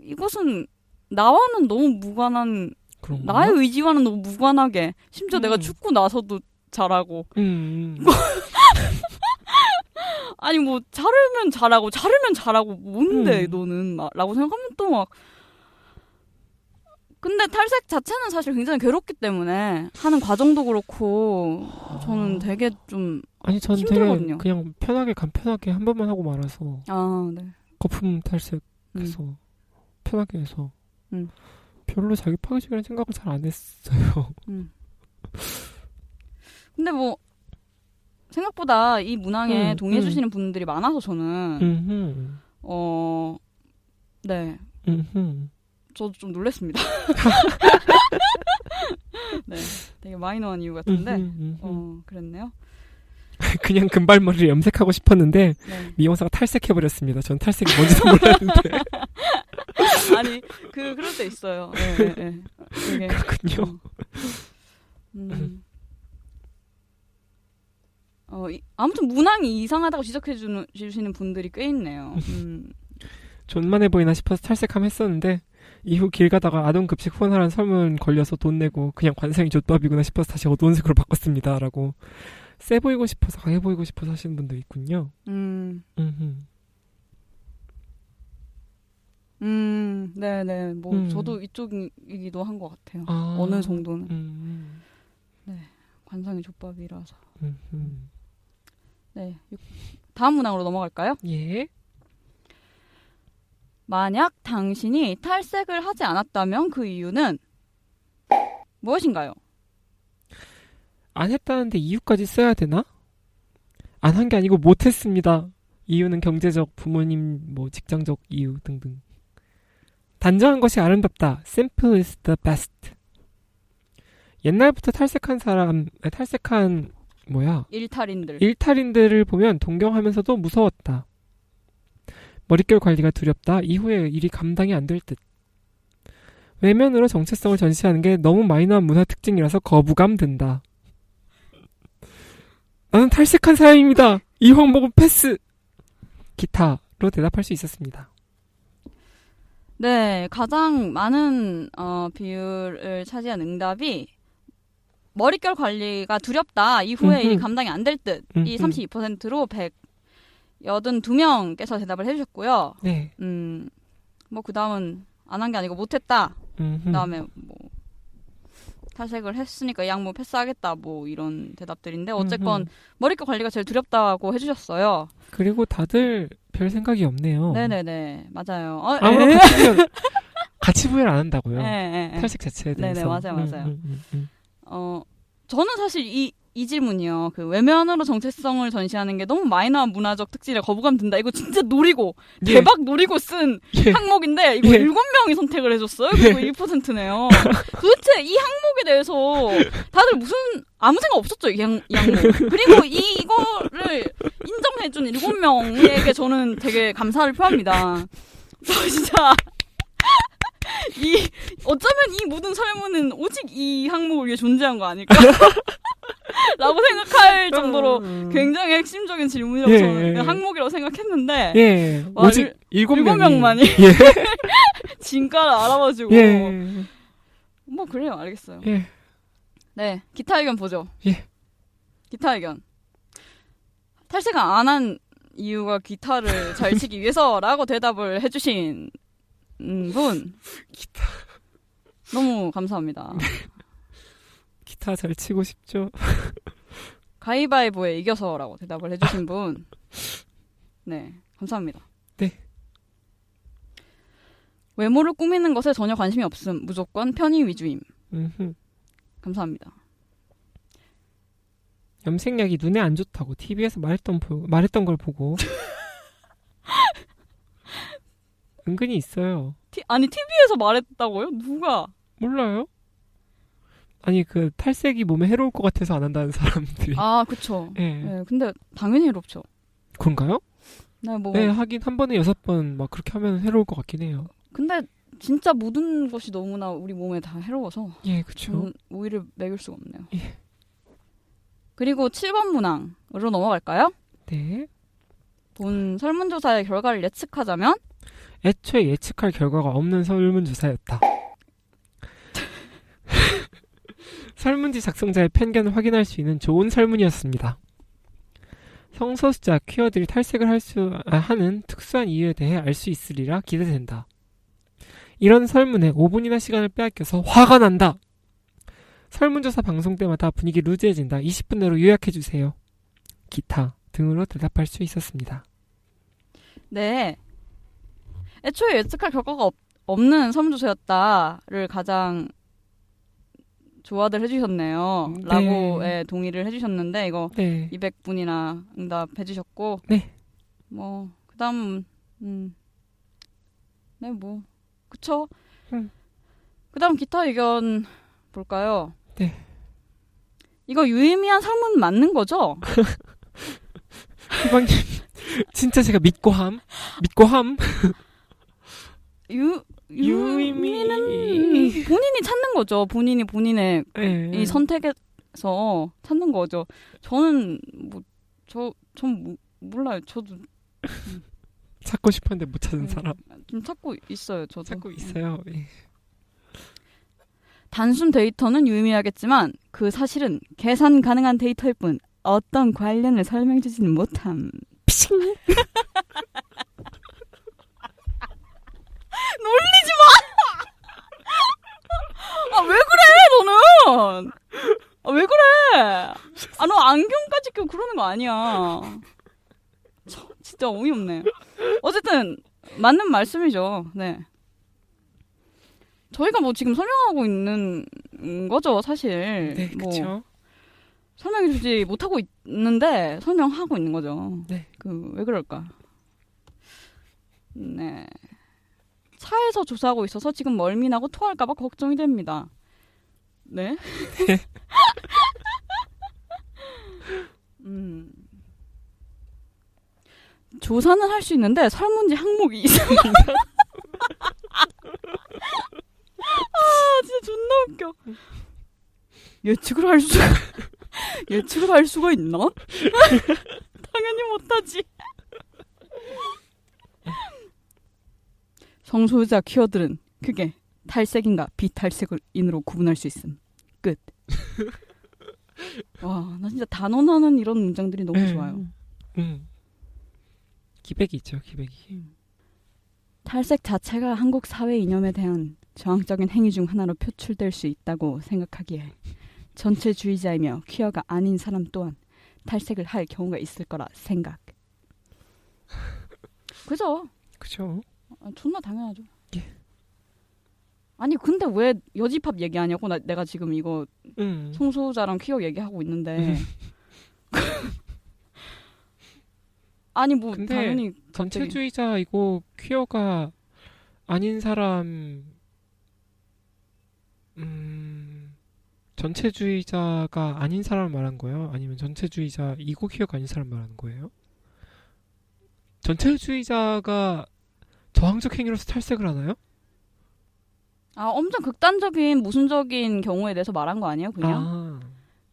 이것은 나와는 너무 무관한 그런가? 나의 의지와는 너무 무관하게 심지어 내가 죽고 나서도 잘하고 아니 뭐 자르면 잘하고 뭔데 너는 라고 생각하면 또 막 근데 탈색 자체는 사실 굉장히 괴롭기 때문에 하는 과정도 그렇고 저는 되게 좀 아니 전 힘들거든요. 되게 그냥 편하게 간편하게 한 번만 하고 말아서 네. 거품 탈색해서 편하게 해서 별로 자기 파괴적이라는 생각을 잘 안 했어요. 근데 뭐 생각보다 이 문항에 동의해 주시는 분들이 많아서 저는 네. 저도 좀 놀랐습니다. 네, 되게 마이너한 이유 같은데 그랬네요. 그냥 금발머리를 염색하고 싶었는데 네. 미용사가 탈색해버렸습니다. 전 탈색이 뭔지도 몰랐는데. 아니 그럴 때 있어요. 네, 네. 되게, 그렇군요. 아무튼 문항이 이상하다고 지적해 주시는 분들이 꽤 있네요. 존만해 보이나 싶어서 탈색함 했었는데 이후 길 가다가 아동급식 후원하라는 설문 걸려서 돈 내고 그냥 관상이 좆밥이구나 싶어서 다시 어두운 색으로 바꿨습니다. 라고 세 보이고 싶어서 강해 보이고 싶어서 하시는 분도 있군요. 네네. 뭐 저도 이쪽이기도 한 것 같아요. 어느 정도는. 네, 관상이 족밥이라서. 네, 다음 문항으로 넘어갈까요? 예. 만약 당신이 탈색을 하지 않았다면 그 이유는 무엇인가요? 안 했다는데 이유까지 써야 되나? 안 한 게 아니고 못했습니다. 이유는 경제적, 부모님, 뭐 직장적 이유 등등. 단정한 것이 아름답다. Simple is the best. 옛날부터 탈색한 일탈인들을 보면 동경하면서도 무서웠다. 머릿결 관리가 두렵다. 이후에 일이 감당이 안 될 듯. 외면으로 정체성을 전시하는 게 너무 마이너한 문화 특징이라서 거부감 든다. 나는 탈색한 사람입니다. 이 항목은 패스. 기타로 대답할 수 있었습니다. 네, 가장 많은 비율을 차지한 응답이 머릿결 관리가 두렵다. 이후에 일이 감당이 안 될 듯. 이 32%로 182명께서 대답을 해주셨고요. 네. 뭐 그 다음은 안 한 게 아니고 못했다. 그 다음에 뭐 탈색을 했으니까 이 항목 패스하겠다. 뭐 이런 대답들인데 어쨌건 머릿결 관리가 제일 두렵다고 해주셨어요. 그리고 다들 별 생각이 없네요. 네네네, 맞아요. 아무런 같이 부여를 안 한다고요. 탈색 자체에 대해서. 네네, 맞아요. 저는 사실 이 질문이요. 그 외면으로 정체성을 전시하는 게 너무 마이너한 문화적 특징에 거부감 든다. 이거 진짜 노리고 대박 노리고 쓴 항목인데 이거 7명이 선택을 해줬어요. 그리고 1%네요. 도대체 이 항목에 대해서 다들 무슨 아무 생각 없었죠. 이 항목. 그리고 이거를 인정해준 7명에게 저는 되게 감사를 표합니다. 저 진짜 어쩌면 이 모든 설문은 오직 이 항목을 위해 존재한 거 아닐까? 라고 생각할 정도로 굉장히 핵심적인 질문이라고 저는 항목이라고 생각했는데 오직 7명만이 진가를 알아봐주고 뭐 그래요. 알겠어요. 네, 기타 의견 보죠. 기타 의견. 탈색을 안 한 이유가 기타를 잘 치기 위해서라고 대답을 해주신 분 기타 너무 감사합니다. 기타 잘 치고 싶죠. 가위바위보에 이겨서라고 대답을 해주신 분, 네, 감사합니다. 네. 외모를 꾸미는 것에 전혀 관심이 없음. 무조건 편의 위주임. 감사합니다. 염색약이 눈에 안 좋다고 TV에서 말했던 걸 보고 은근히 있어요. 아니 TV에서 말했다고요? 누가? 몰라요? 아니 그 탈색이 몸에 해로울 것 같아서 안 한다는 사람들이. 아 그쵸. 예. 네, 근데 당연히 해롭죠. 그런가요? 네, 뭐. 네, 하긴 한 번에 6번 막 그렇게 하면 해로울 것 같긴 해요. 근데 진짜 모든 것이 너무나 우리 몸에 다 해로워서 예, 그쵸. 우위를 매길 수가 없네요. 예. 그리고 7번 문항으로 넘어갈까요? 네. 본 설문조사의 결과를 예측하자면 애초에 예측할 결과가 없는 설문조사였다. 설문지 작성자의 편견을 확인할 수 있는 좋은 설문이었습니다. 성소수자 퀴어들이 탈색을 하는 특수한 이유에 대해 알 수 있으리라 기대된다. 이런 설문에 5분이나 시간을 빼앗겨서 화가 난다. 설문조사 방송 때마다 분위기 루즈해진다. 20분 내로 요약해주세요. 기타 등으로 대답할 수 있었습니다. 네. 애초에 예측할 결과가 없는 설문조사였다를 가장 좋아들 해주셨네요. 네. 라고 동의를 해주셨는데 이거 네. 200분이나 응답해주셨고 네. 뭐 그다음 네 뭐 그쵸. 그다음 기타 의견 볼까요? 네. 이거 유의미한 설문 맞는 거죠? 희방님 진짜 제가 믿고 함. 유의미는 본인이 찾는 거죠. 본인이 본인의 네. 이 선택에서 찾는 거죠. 저는 전 몰라요. 저도 찾고 싶었는데 못 찾은 사람. 좀 찾고 있어요. 저도 찾고 있어요. 예. 단순 데이터는 유의미하겠지만 그 사실은 계산 가능한 데이터일 뿐 어떤 관련을 설명주지는 못함. 피싱. 놀리지 마. 아 왜 그래 너는? 아 왜 그래? 아 너 안경까지 끼고 그러는 거 아니야. 진짜 어이없네. 어쨌든 맞는 말씀이죠. 네. 저희가 뭐 지금 설명하고 있는 거죠, 사실. 네, 뭐 그렇죠. 설명해주지 못하고 있는데 설명하고 있는 거죠. 네. 왜 그럴까? 네. 차에서 조사하고 있어서 지금 멀미나고 토할까봐 걱정이 됩니다. 네. 조사는 할 수 있는데 설문지 항목이 이상하다. 아 진짜 존나 웃겨. 예측을 할 수가 있나? 당연히 못하지. 성소유자 키워드는 크게 탈색인가 비탈색인으로 구분할 수 있음. 끝. 와, 나 진짜 단언하는 이런 문장들이 너무 좋아요. 기백이죠, 기백이. 탈색 자체가 한국 사회 이념에 대한 저항적인 행위 중 하나로 표출될 수 있다고 생각하기에 전체주의자이며 퀴어가 아닌 사람 또한 탈색을 할 경우가 있을 거라 생각. 그죠? 그죠. 존나 당연하죠. 예. 아니 근데 왜 여집합 얘기하냐고 내가 지금 이거 성소자랑 퀴어 얘기하고 있는데 아니 뭐 근데 당연히 전체주의자이고 퀴어가 아닌 사람 전체주의자가 아닌 사람을 말한 거예요? 아니면 전체주의자이고 퀴어가 아닌 사람 말하는 거예요? 전체주의자가 저항적 행위로서 탈색을 하나요? 아 엄청 극단적인 모순적인 경우에 대해서 말한 거 아니에요 그냥?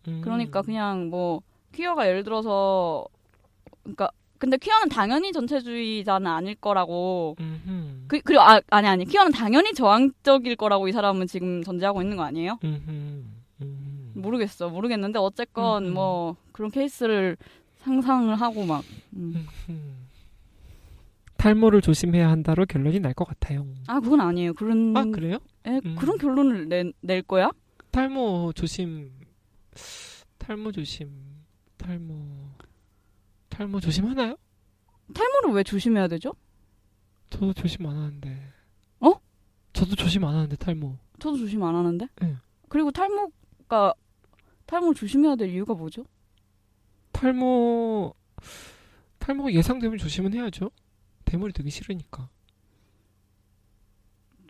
그러니까 그냥 뭐 퀴어가 예를 들어서 그러니까 근데 퀴어는 당연히 전체주의자는 아닐 거라고 그리고 아니 퀴어는 당연히 저항적일 거라고 이 사람은 지금 전제하고 있는 거 아니에요? 모르겠는데 어쨌건 뭐 그런 케이스를 상상을 하고 막 탈모를 조심해야 한다로 결론이 날 것 같아요. 아 그건 아니에요. 그래요? 그런 결론을 낼 거야? 탈모 조심 조심하나요? 탈모를 왜 조심해야 되죠? 저도 조심 안 하는데. 어? 저도 조심 안 하는데 탈모. 저도 조심 안 하는데. 네. 그리고 탈모를 조심해야 될 이유가 뭐죠? 탈모가 예상되면 조심은 해야죠. 대머리 되기 싫으니까.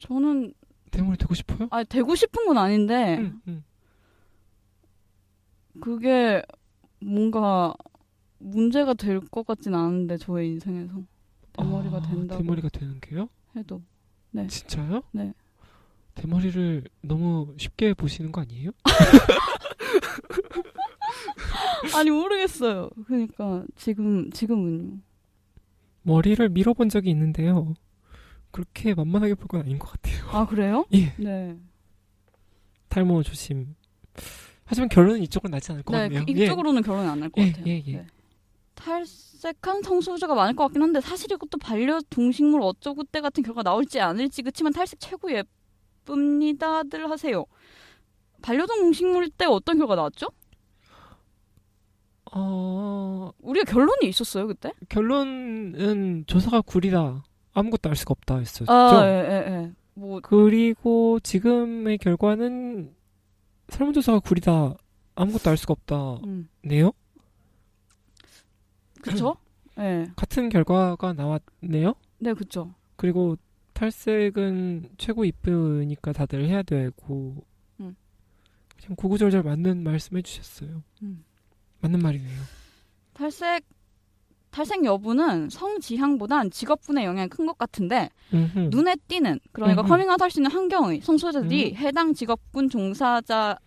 저는 대머리 되고 싶어요? 아니 되고 싶은 건 아닌데 그게 뭔가 문제가 될 것 같진 않은데 저의 인생에서 대머리가 된다고 대머리가 되는 게요? 해도 네. 진짜요? 네. 대머리를 너무 쉽게 보시는 거 아니에요? 아니 모르겠어요. 그러니까 지금은요. 머리를 밀어본 적이 있는데요. 그렇게 만만하게 볼 건 아닌 것 같아요. 아 그래요? 예. 네. 탈모 조심. 하지만 결론은 이쪽으로 나지 않을 것 네, 같네요. 이쪽으로는 결론이 안 날 것 같아요. 예. 네. 탈색한 성소유자가 많을 것 같긴 한데 사실 이것도 반려동식물 어쩌고 때 같은 결과 나올지 않을지 그치만 탈색 최고 예쁩니다들 하세요. 반려동식물 때 어떤 결과 나왔죠? 우리가 결론이 있었어요 그때? 결론은 조사가 구리다. 아무것도 알 수가 없다 했었죠. 예. 뭐 그리고 지금의 결과는 설문조사가 구리다. 아무것도 알 수가 없다. 네요? 그쵸? 네. 같은 결과가 나왔네요? 네, 그쵸. 그리고 탈색은 최고 이쁘니까 다들 해야 되고 그냥 구구절절 맞는 말씀 해주셨어요. 맞는 말이네요. 탈색 여부는 성지향보단 직업군의 영향이 큰 것 같은데 눈에 띄는 그러니까 커밍아웃 할 수 있는 환경의 성소유자들이 해당 직업군 종사자가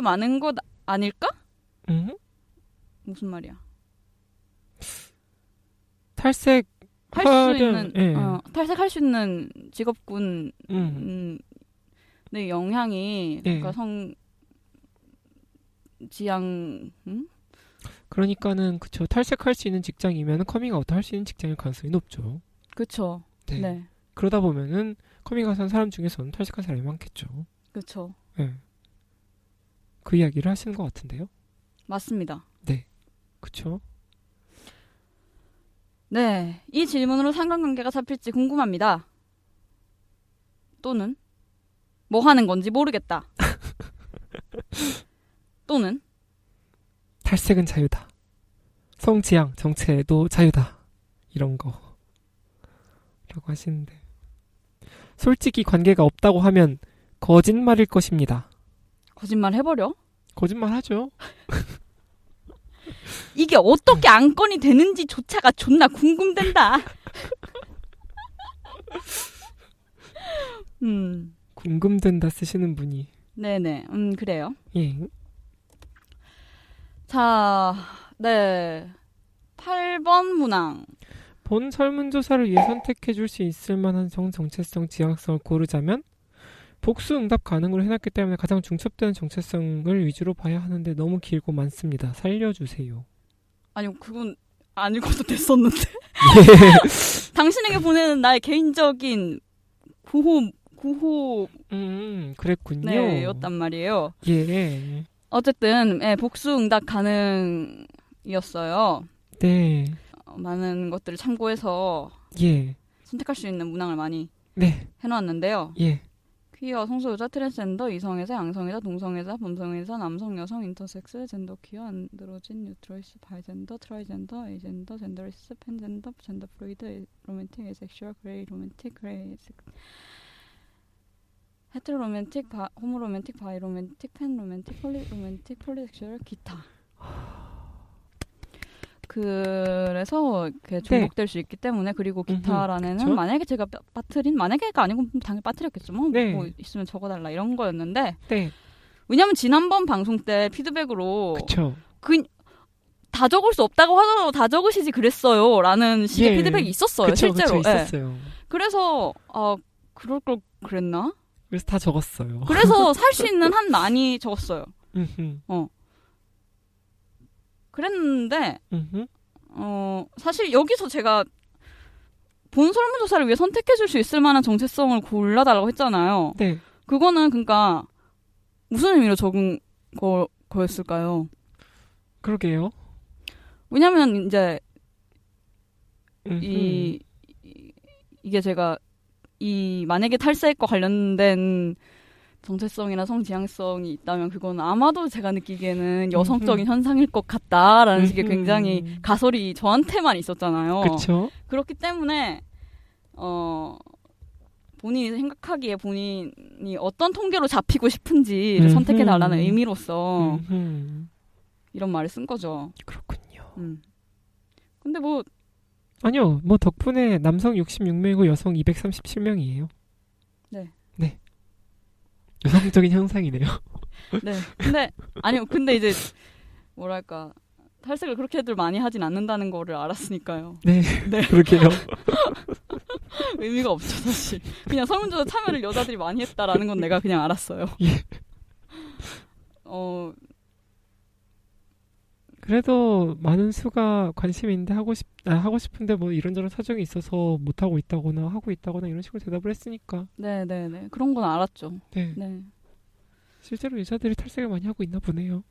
많은 것 아닐까? 무슨 말이야? 탈색 할 수 있는 탈색할 수 있는 직업군의 영향이 그러니까 성지향 그러니까는 그쵸 탈색할 수 있는 직장이면 커밍아웃 할 수 있는 직장일 가능성이 높죠. 그쵸. 네. 그러다 보면은 커밍아웃한 사람 중에서는 탈색한 사람이 많겠죠. 그쵸. 네. 그 이야기를 하시는 것 같은데요. 맞습니다. 네. 그쵸. 네. 이 질문으로 상관관계가 잡힐지 궁금합니다. 또는 뭐 하는 건지 모르겠다. 또는 탈색은 자유다. 성지향 정체도 자유다. 이런 거 라고 하시는데 솔직히 관계가 없다고 하면 거짓말일 것입니다. 거짓말 해버려? 거짓말 하죠. 이게 어떻게 안건이 되는지조차가 존나 궁금된다. 궁금된다 쓰시는 분이. 네네. 그래요. 예. 자, 네. 8번 문항. 본 설문조사를 위해 선택해 줄 수 있을 만한 정체성, 지향성을 고르자면 복수 응답 가능으로 해놨기 때문에 가장 중첩되는 정체성을 위주로 봐야 하는데 너무 길고 많습니다. 살려주세요. 아니, 그건 안 읽어도 됐었는데. 예. 당신에게 보내는 나의 개인적인 구호 그랬군요. 네, 였단 말이에요. 예. 어쨌든 복수 응답 가능이었어요. 네. 많은 것들을 참고해서 선택할 수 있는 문항을 많이 해놓았는데요. 예. 퀴어, 성소유자, 트랜스젠더, 이성애자, 양성애자, 동성애자, 범성애자, 남성, 여성, 인터섹스, 젠더 퀴어, 안드로진, 뉴트로이스, 바이젠더, 트라이젠더, 에이젠더, 젠더리스, 팬젠더, 젠더 플루이드, 로맨틱, 에섹슈얼, 그레이, 로맨틱, 그레이, 헤테로 로맨틱, 호모 로맨틱, 바이 로맨틱, 팬 로맨틱, 폴리 로맨틱, 폴리섹슈얼, 기타. 그래서 이렇게 중복될 수 있기 때문에 그리고 기타란에는 만약에 제가 만약에가 아니고 당연히 빠뜨렸겠죠. 뭐 있으면 적어달라 이런 거였는데 왜냐면 지난번 방송 때 피드백으로 다 적을 수 없다고 하더라도 다 적으시지 그랬어요 라는 식의 피드백이 있었어요. 실제로. 있었어요. 그래서 그럴 걸 그랬나? 그래서 다 적었어요. 그래서 살 수 있는 한 많이 적었어요. 그랬는데 사실 여기서 제가 본 설문조사를 위해 선택해줄 수 있을 만한 정체성을 골라달라고 했잖아요. 네. 그거는 그러니까 무슨 의미로 적은 거였을까요? 그러게요. 왜냐면 이제 이게 제가 만약에 탈색과 관련된 정체성이나 성지향성이 있다면 그건 아마도 제가 느끼기에는 여성적인 현상일 것 같다라는 식의 굉장히 가설이 저한테만 있었잖아요. 그렇죠. 그렇기 때문에 본인이 생각하기에 본인이 어떤 통계로 잡히고 싶은지를 선택해달라는 의미로서 이런 말을 쓴 거죠. 그렇군요. 근데 뭐 아니요. 뭐 덕분에 남성 66명이고 여성 237명이에요. 네. 여성적인 현상이네요. 네. 근데 이제 뭐랄까 탈색을 그렇게들 많이 하진 않는다는 거를 알았으니까요. 네. 네. 그렇게요. 의미가 없죠 사실. 그냥 설문조사 참여를 여자들이 많이 했다라는 건 내가 그냥 알았어요. 예. 그래도 많은 수가 관심이 있는데 하고 싶은데 뭐 이런저런 사정이 있어서 못 하고 있다거나 하고 있다거나 이런 식으로 대답을 했으니까. 네네네. 그런 건 알았죠. 네. 네. 실제로 여자들이 탈색을 많이 하고 있나 보네요.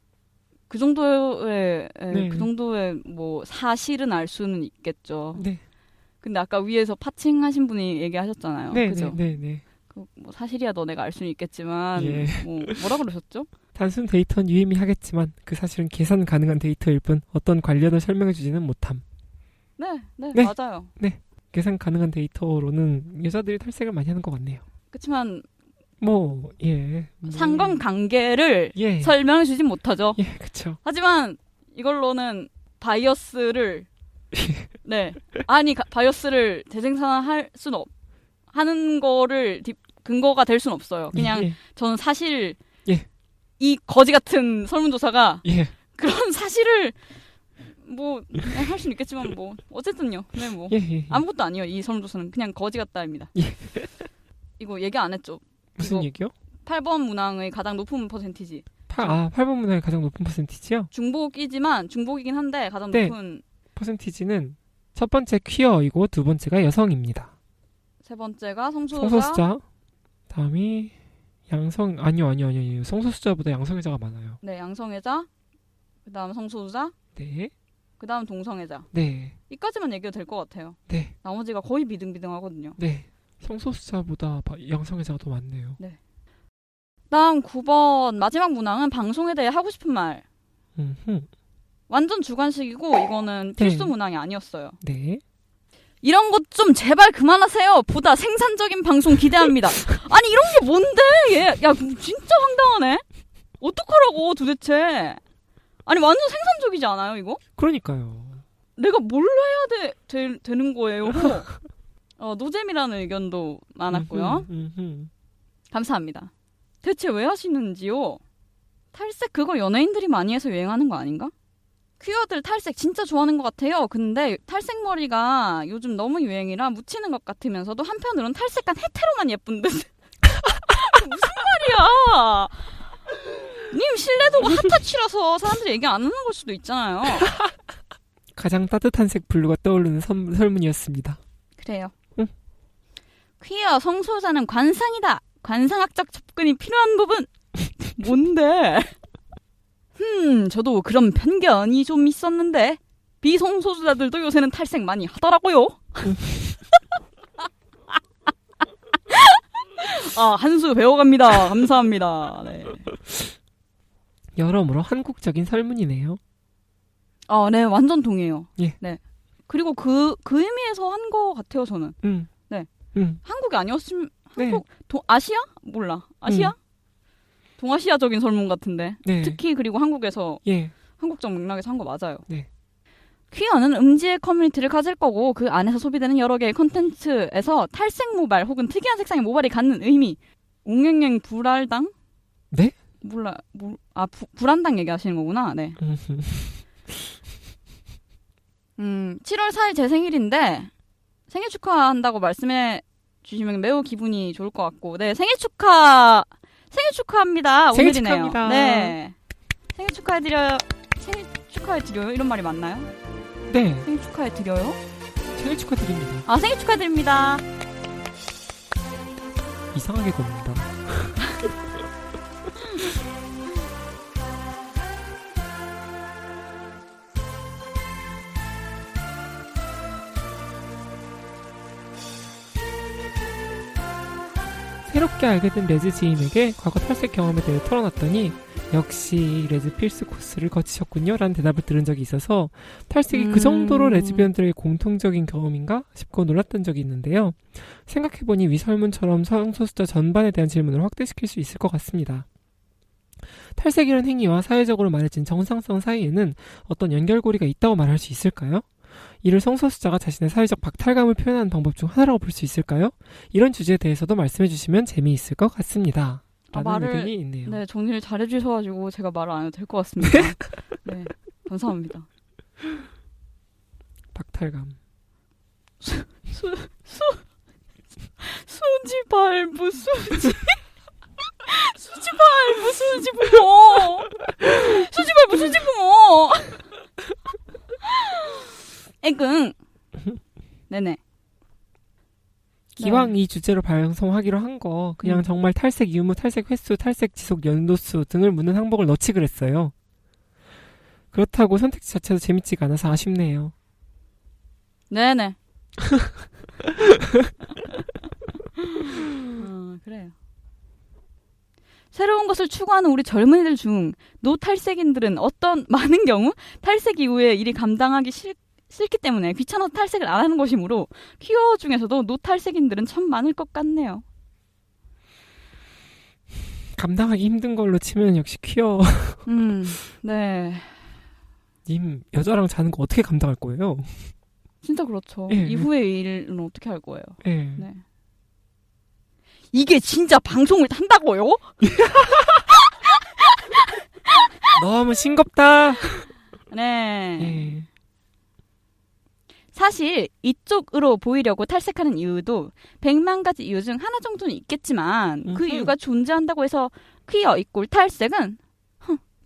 그 정도의 네. 그 정도의 뭐 사실은 알 수는 있겠죠. 네. 근데 아까 위에서 파칭하신 분이 얘기하셨잖아요. 네, 그죠? 네, 네, 네. 뭐 사실이야 너네가 알 수는 있겠지만 예. 뭐라 그러셨죠? 단순 데이터는 유의미하겠지만 그 사실은 계산 가능한 데이터일 뿐 어떤 관련을 설명해주지는 못함. 네, 맞아요. 네, 계산 가능한 데이터로는 여자들이 탈색을 많이 하는 것 같네요. 그렇지만 예. 상관관계를 예. 설명해주진 못하죠. 예, 그렇죠. 하지만 이걸로는 바이어스를 바이어스를 재생산할 수는 하는 거를 근거가 될 수는 없어요. 그냥 저는 사실 이 거지 같은 설문조사가 그런 사실을 뭐 할 수는 있겠지만 뭐 어쨌든요. 근데 뭐 아무것도 아니에요. 이 설문조사는 그냥 거지 같다입니다. 이거 얘기 안 했죠? 무슨 얘기요? 8번 문항의 가장 높은 퍼센티지. 8번 문항의 가장 높은 퍼센티지요? 중복이긴 한데 가장 높은 퍼센티지는 첫 번째 퀴어이고 두 번째가 여성입니다. 세 번째가 성소수자. 다음이 아니요. 성소수자보다 양성애자가 많아요. 네, 양성애자. 그다음 성소수자. 네. 그다음 동성애자. 네. 이까지만 얘기해도 될 것 같아요. 네. 나머지가 거의 비등비등하거든요. 네. 성소수자보다 양성애자가 더 많네요. 네. 다음 9번 마지막 문항은 방송에 대해 하고 싶은 말. 완전 주관식이고 이거는 필수 문항이 아니었어요. 네. 이런 것 좀 제발 그만하세요. 보다 생산적인 방송 기대합니다. 아니 이런 게 뭔데? 야 진짜 황당하네. 어떡하라고 도대체. 아니 완전 생산적이지 않아요 이거? 그러니까요. 내가 뭘 해야 되는 거예요. 노잼이라는 의견도 많았고요. 감사합니다. 대체 왜 하시는지요? 탈색 그거 연예인들이 많이 해서 유행하는 거 아닌가? 퀴어들 탈색 진짜 좋아하는 것 같아요. 근데 탈색 머리가 요즘 너무 유행이라 묻히는 것 같으면서도 한편으로는 탈색한 헤테로만 예쁜 듯. 무슨 말이야. 님 신뢰도가 핫타치라서 사람들이 얘기 안 하는 걸 수도 있잖아요. 가장 따뜻한 색 블루가 떠오르는 설문이었습니다. 그래요. 퀴어 성소자는 관상이다. 관상학적 접근이 필요한 부분. 뭔데? 저도 그런 편견이 좀 있었는데 비성소수자들도 요새는 탈색 많이 하더라고요. 한 수 배워갑니다. 감사합니다. 네. 여러모로 한국적인 설문이네요. 네, 완전 동의해요. 예. 네. 그리고 그 의미에서 한 거 같아요, 저는. 네. 한국이 아니었으면 아시아? 몰라. 아시아? 동아시아적인 설문 같은데. 네. 특히 그리고 한국에서 한국적 맥락에서 한 거 맞아요. 네. 퀴어는 음지의 커뮤니티를 가질 거고 그 안에서 소비되는 여러 개의 콘텐츠에서 탈색 모발 혹은 특이한 색상의 모발이 갖는 의미. 옹행행 불알당? 네? 몰라. 불안당 얘기하시는 거구나. 네. 7월 4일 제 생일인데 생일 축하한다고 말씀해 주시면 매우 기분이 좋을 것 같고. 네, 생일 축하합니다. 생일 오늘이네요. 축하합니다. 네. 생일 축하해드려요. 이런 말이 맞나요? 네. 생일 축하해드려요? 생일 축하드립니다. 생일 축하드립니다. 이상하게 겁니다. 새롭게 알게 된 레즈 지인에게 과거 탈색 경험에 대해 털어놨더니 역시 레즈 필수 코스를 거치셨군요 라는 대답을 들은 적이 있어서 탈색이 그 정도로 레즈비언들의 공통적인 경험인가 싶고 놀랐던 적이 있는데요. 생각해보니 위 설문처럼 성소수자 전반에 대한 질문을 확대시킬 수 있을 것 같습니다. 탈색이라는 행위와 사회적으로 말해진 정상성 사이에는 어떤 연결고리가 있다고 말할 수 있을까요? 이를 성소수자가 자신의 사회적 박탈감을 표현하는 방법 중 하나라고 볼 수 있을까요? 이런 주제에 대해서도 말씀해 주시면 재미있을 것 같습니다. 라는 의견이 있네요. 네, 정리를 잘 해주셔가지고 제가 말을 안 해도 될 것 같습니다. 네, 감사합니다. 박탈감. 수지 발부 수지 수지 발부 수지 부모 수지 발부 수지 부모 애긍. 네네. 기왕 이 주제로 방송하기로 한 거 그냥 정말 탈색 유무, 탈색 횟수, 탈색 지속 연도수 등을 묻는 항목을 넣지 그랬어요. 그렇다고 선택지 자체도 재밌지가 않아서 아쉽네요. 네네. 그래요. 새로운 것을 추구하는 우리 젊은이들 중 노탈색인들은 많은 경우 탈색 이후에 일이 감당하기 싫기 때문에 귀찮아서 탈색을 안 하는 것이므로 퀴어 중에서도 노탈색인들은 참 많을 것 같네요. 감당하기 힘든 걸로 치면 역시 퀴어. 네. 님 여자랑 자는 거 어떻게 감당할 거예요? 진짜 그렇죠. 예. 이후의 일은 어떻게 할 거예요? 예. 네. 이게 진짜 방송을 탄다고요? 너무 싱겁다. 네. 예. 사실 이쪽으로 보이려고 탈색하는 이유도 100만 가지 이유 중 하나 정도는 있겠지만 그 이유가 존재한다고 해서 퀴어 이꼴 탈색은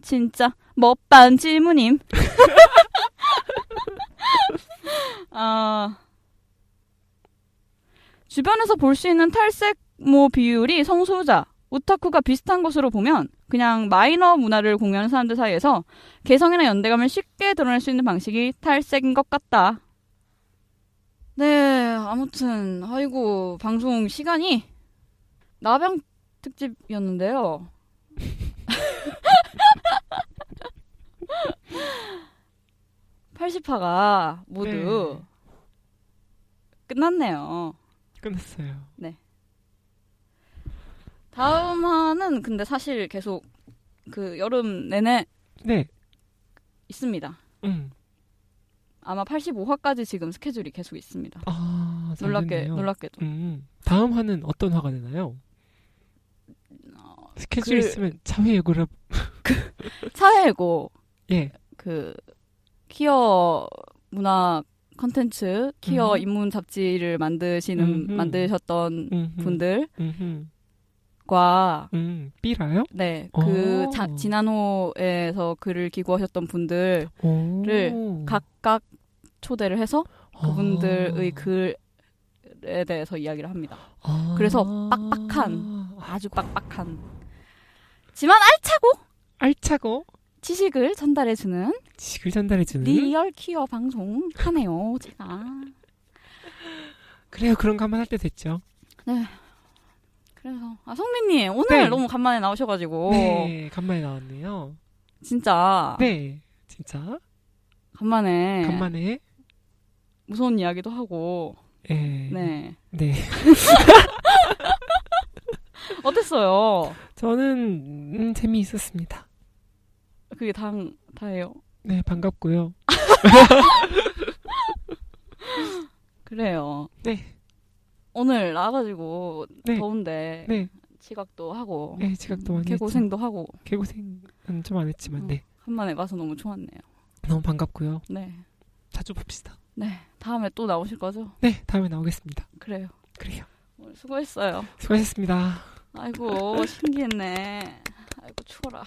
진짜 멋반 질문임. 주변에서 볼 수 있는 탈색 비율이 성소수자, 오타쿠가 비슷한 것으로 보면 그냥 마이너 문화를 공유하는 사람들 사이에서 개성이나 연대감을 쉽게 드러낼 수 있는 방식이 탈색인 것 같다. 네, 아무튼 아이고 방송 시간이 나병 특집이었는데요. (80화가) 모두 끝났네요. 끝났어요. 네. 다음 화는 근데 사실 계속 그 여름 내내 있습니다. 아마 85화까지 지금 스케줄이 계속 있습니다. 아, 놀랍게도. 다음 화는 어떤 화가 되나요? 스케줄 있으면 사회예고를 사회예고. 예. 그 퀴어 문화 컨텐츠, 퀴어 인문 잡지를 만드셨던 분들과 삐라요? 네, 그 지난호에서 글을 기고하셨던 분들을 각각 초대를 해서 그분들의 글에 대해서 이야기를 합니다. 그래서 아주 빡빡한 지만 알차고 지식을 전달해주는 리얼 퀴어 방송 하네요, 제가. 그래요, 그런 거 한번 할 때 됐죠. 네. 그래서 성민님 오늘 너무 간만에 나오셔가지고. 네, 간만에 나왔네요. 진짜. 네, 진짜. 간만에 무서운 이야기도 하고. 네. 어땠어요? 저는 재미있었습니다. 그게 다예요. 네, 반갑고요. 그래요. 네. 오늘 나와가지고 더운데 지각도 하고. 네, 지각도 많이 개고생도 하고. 개고생은 좀 안 했지만 한만에 봐서 너무 좋았네요. 너무 반갑고요. 네. 자주 봅시다. 네. 다음에 또 나오실 거죠? 네, 다음에 나오겠습니다. 그래요. 오늘 수고했어요. 수고하셨습니다. 아이고 신기했네. 아이고 추워라.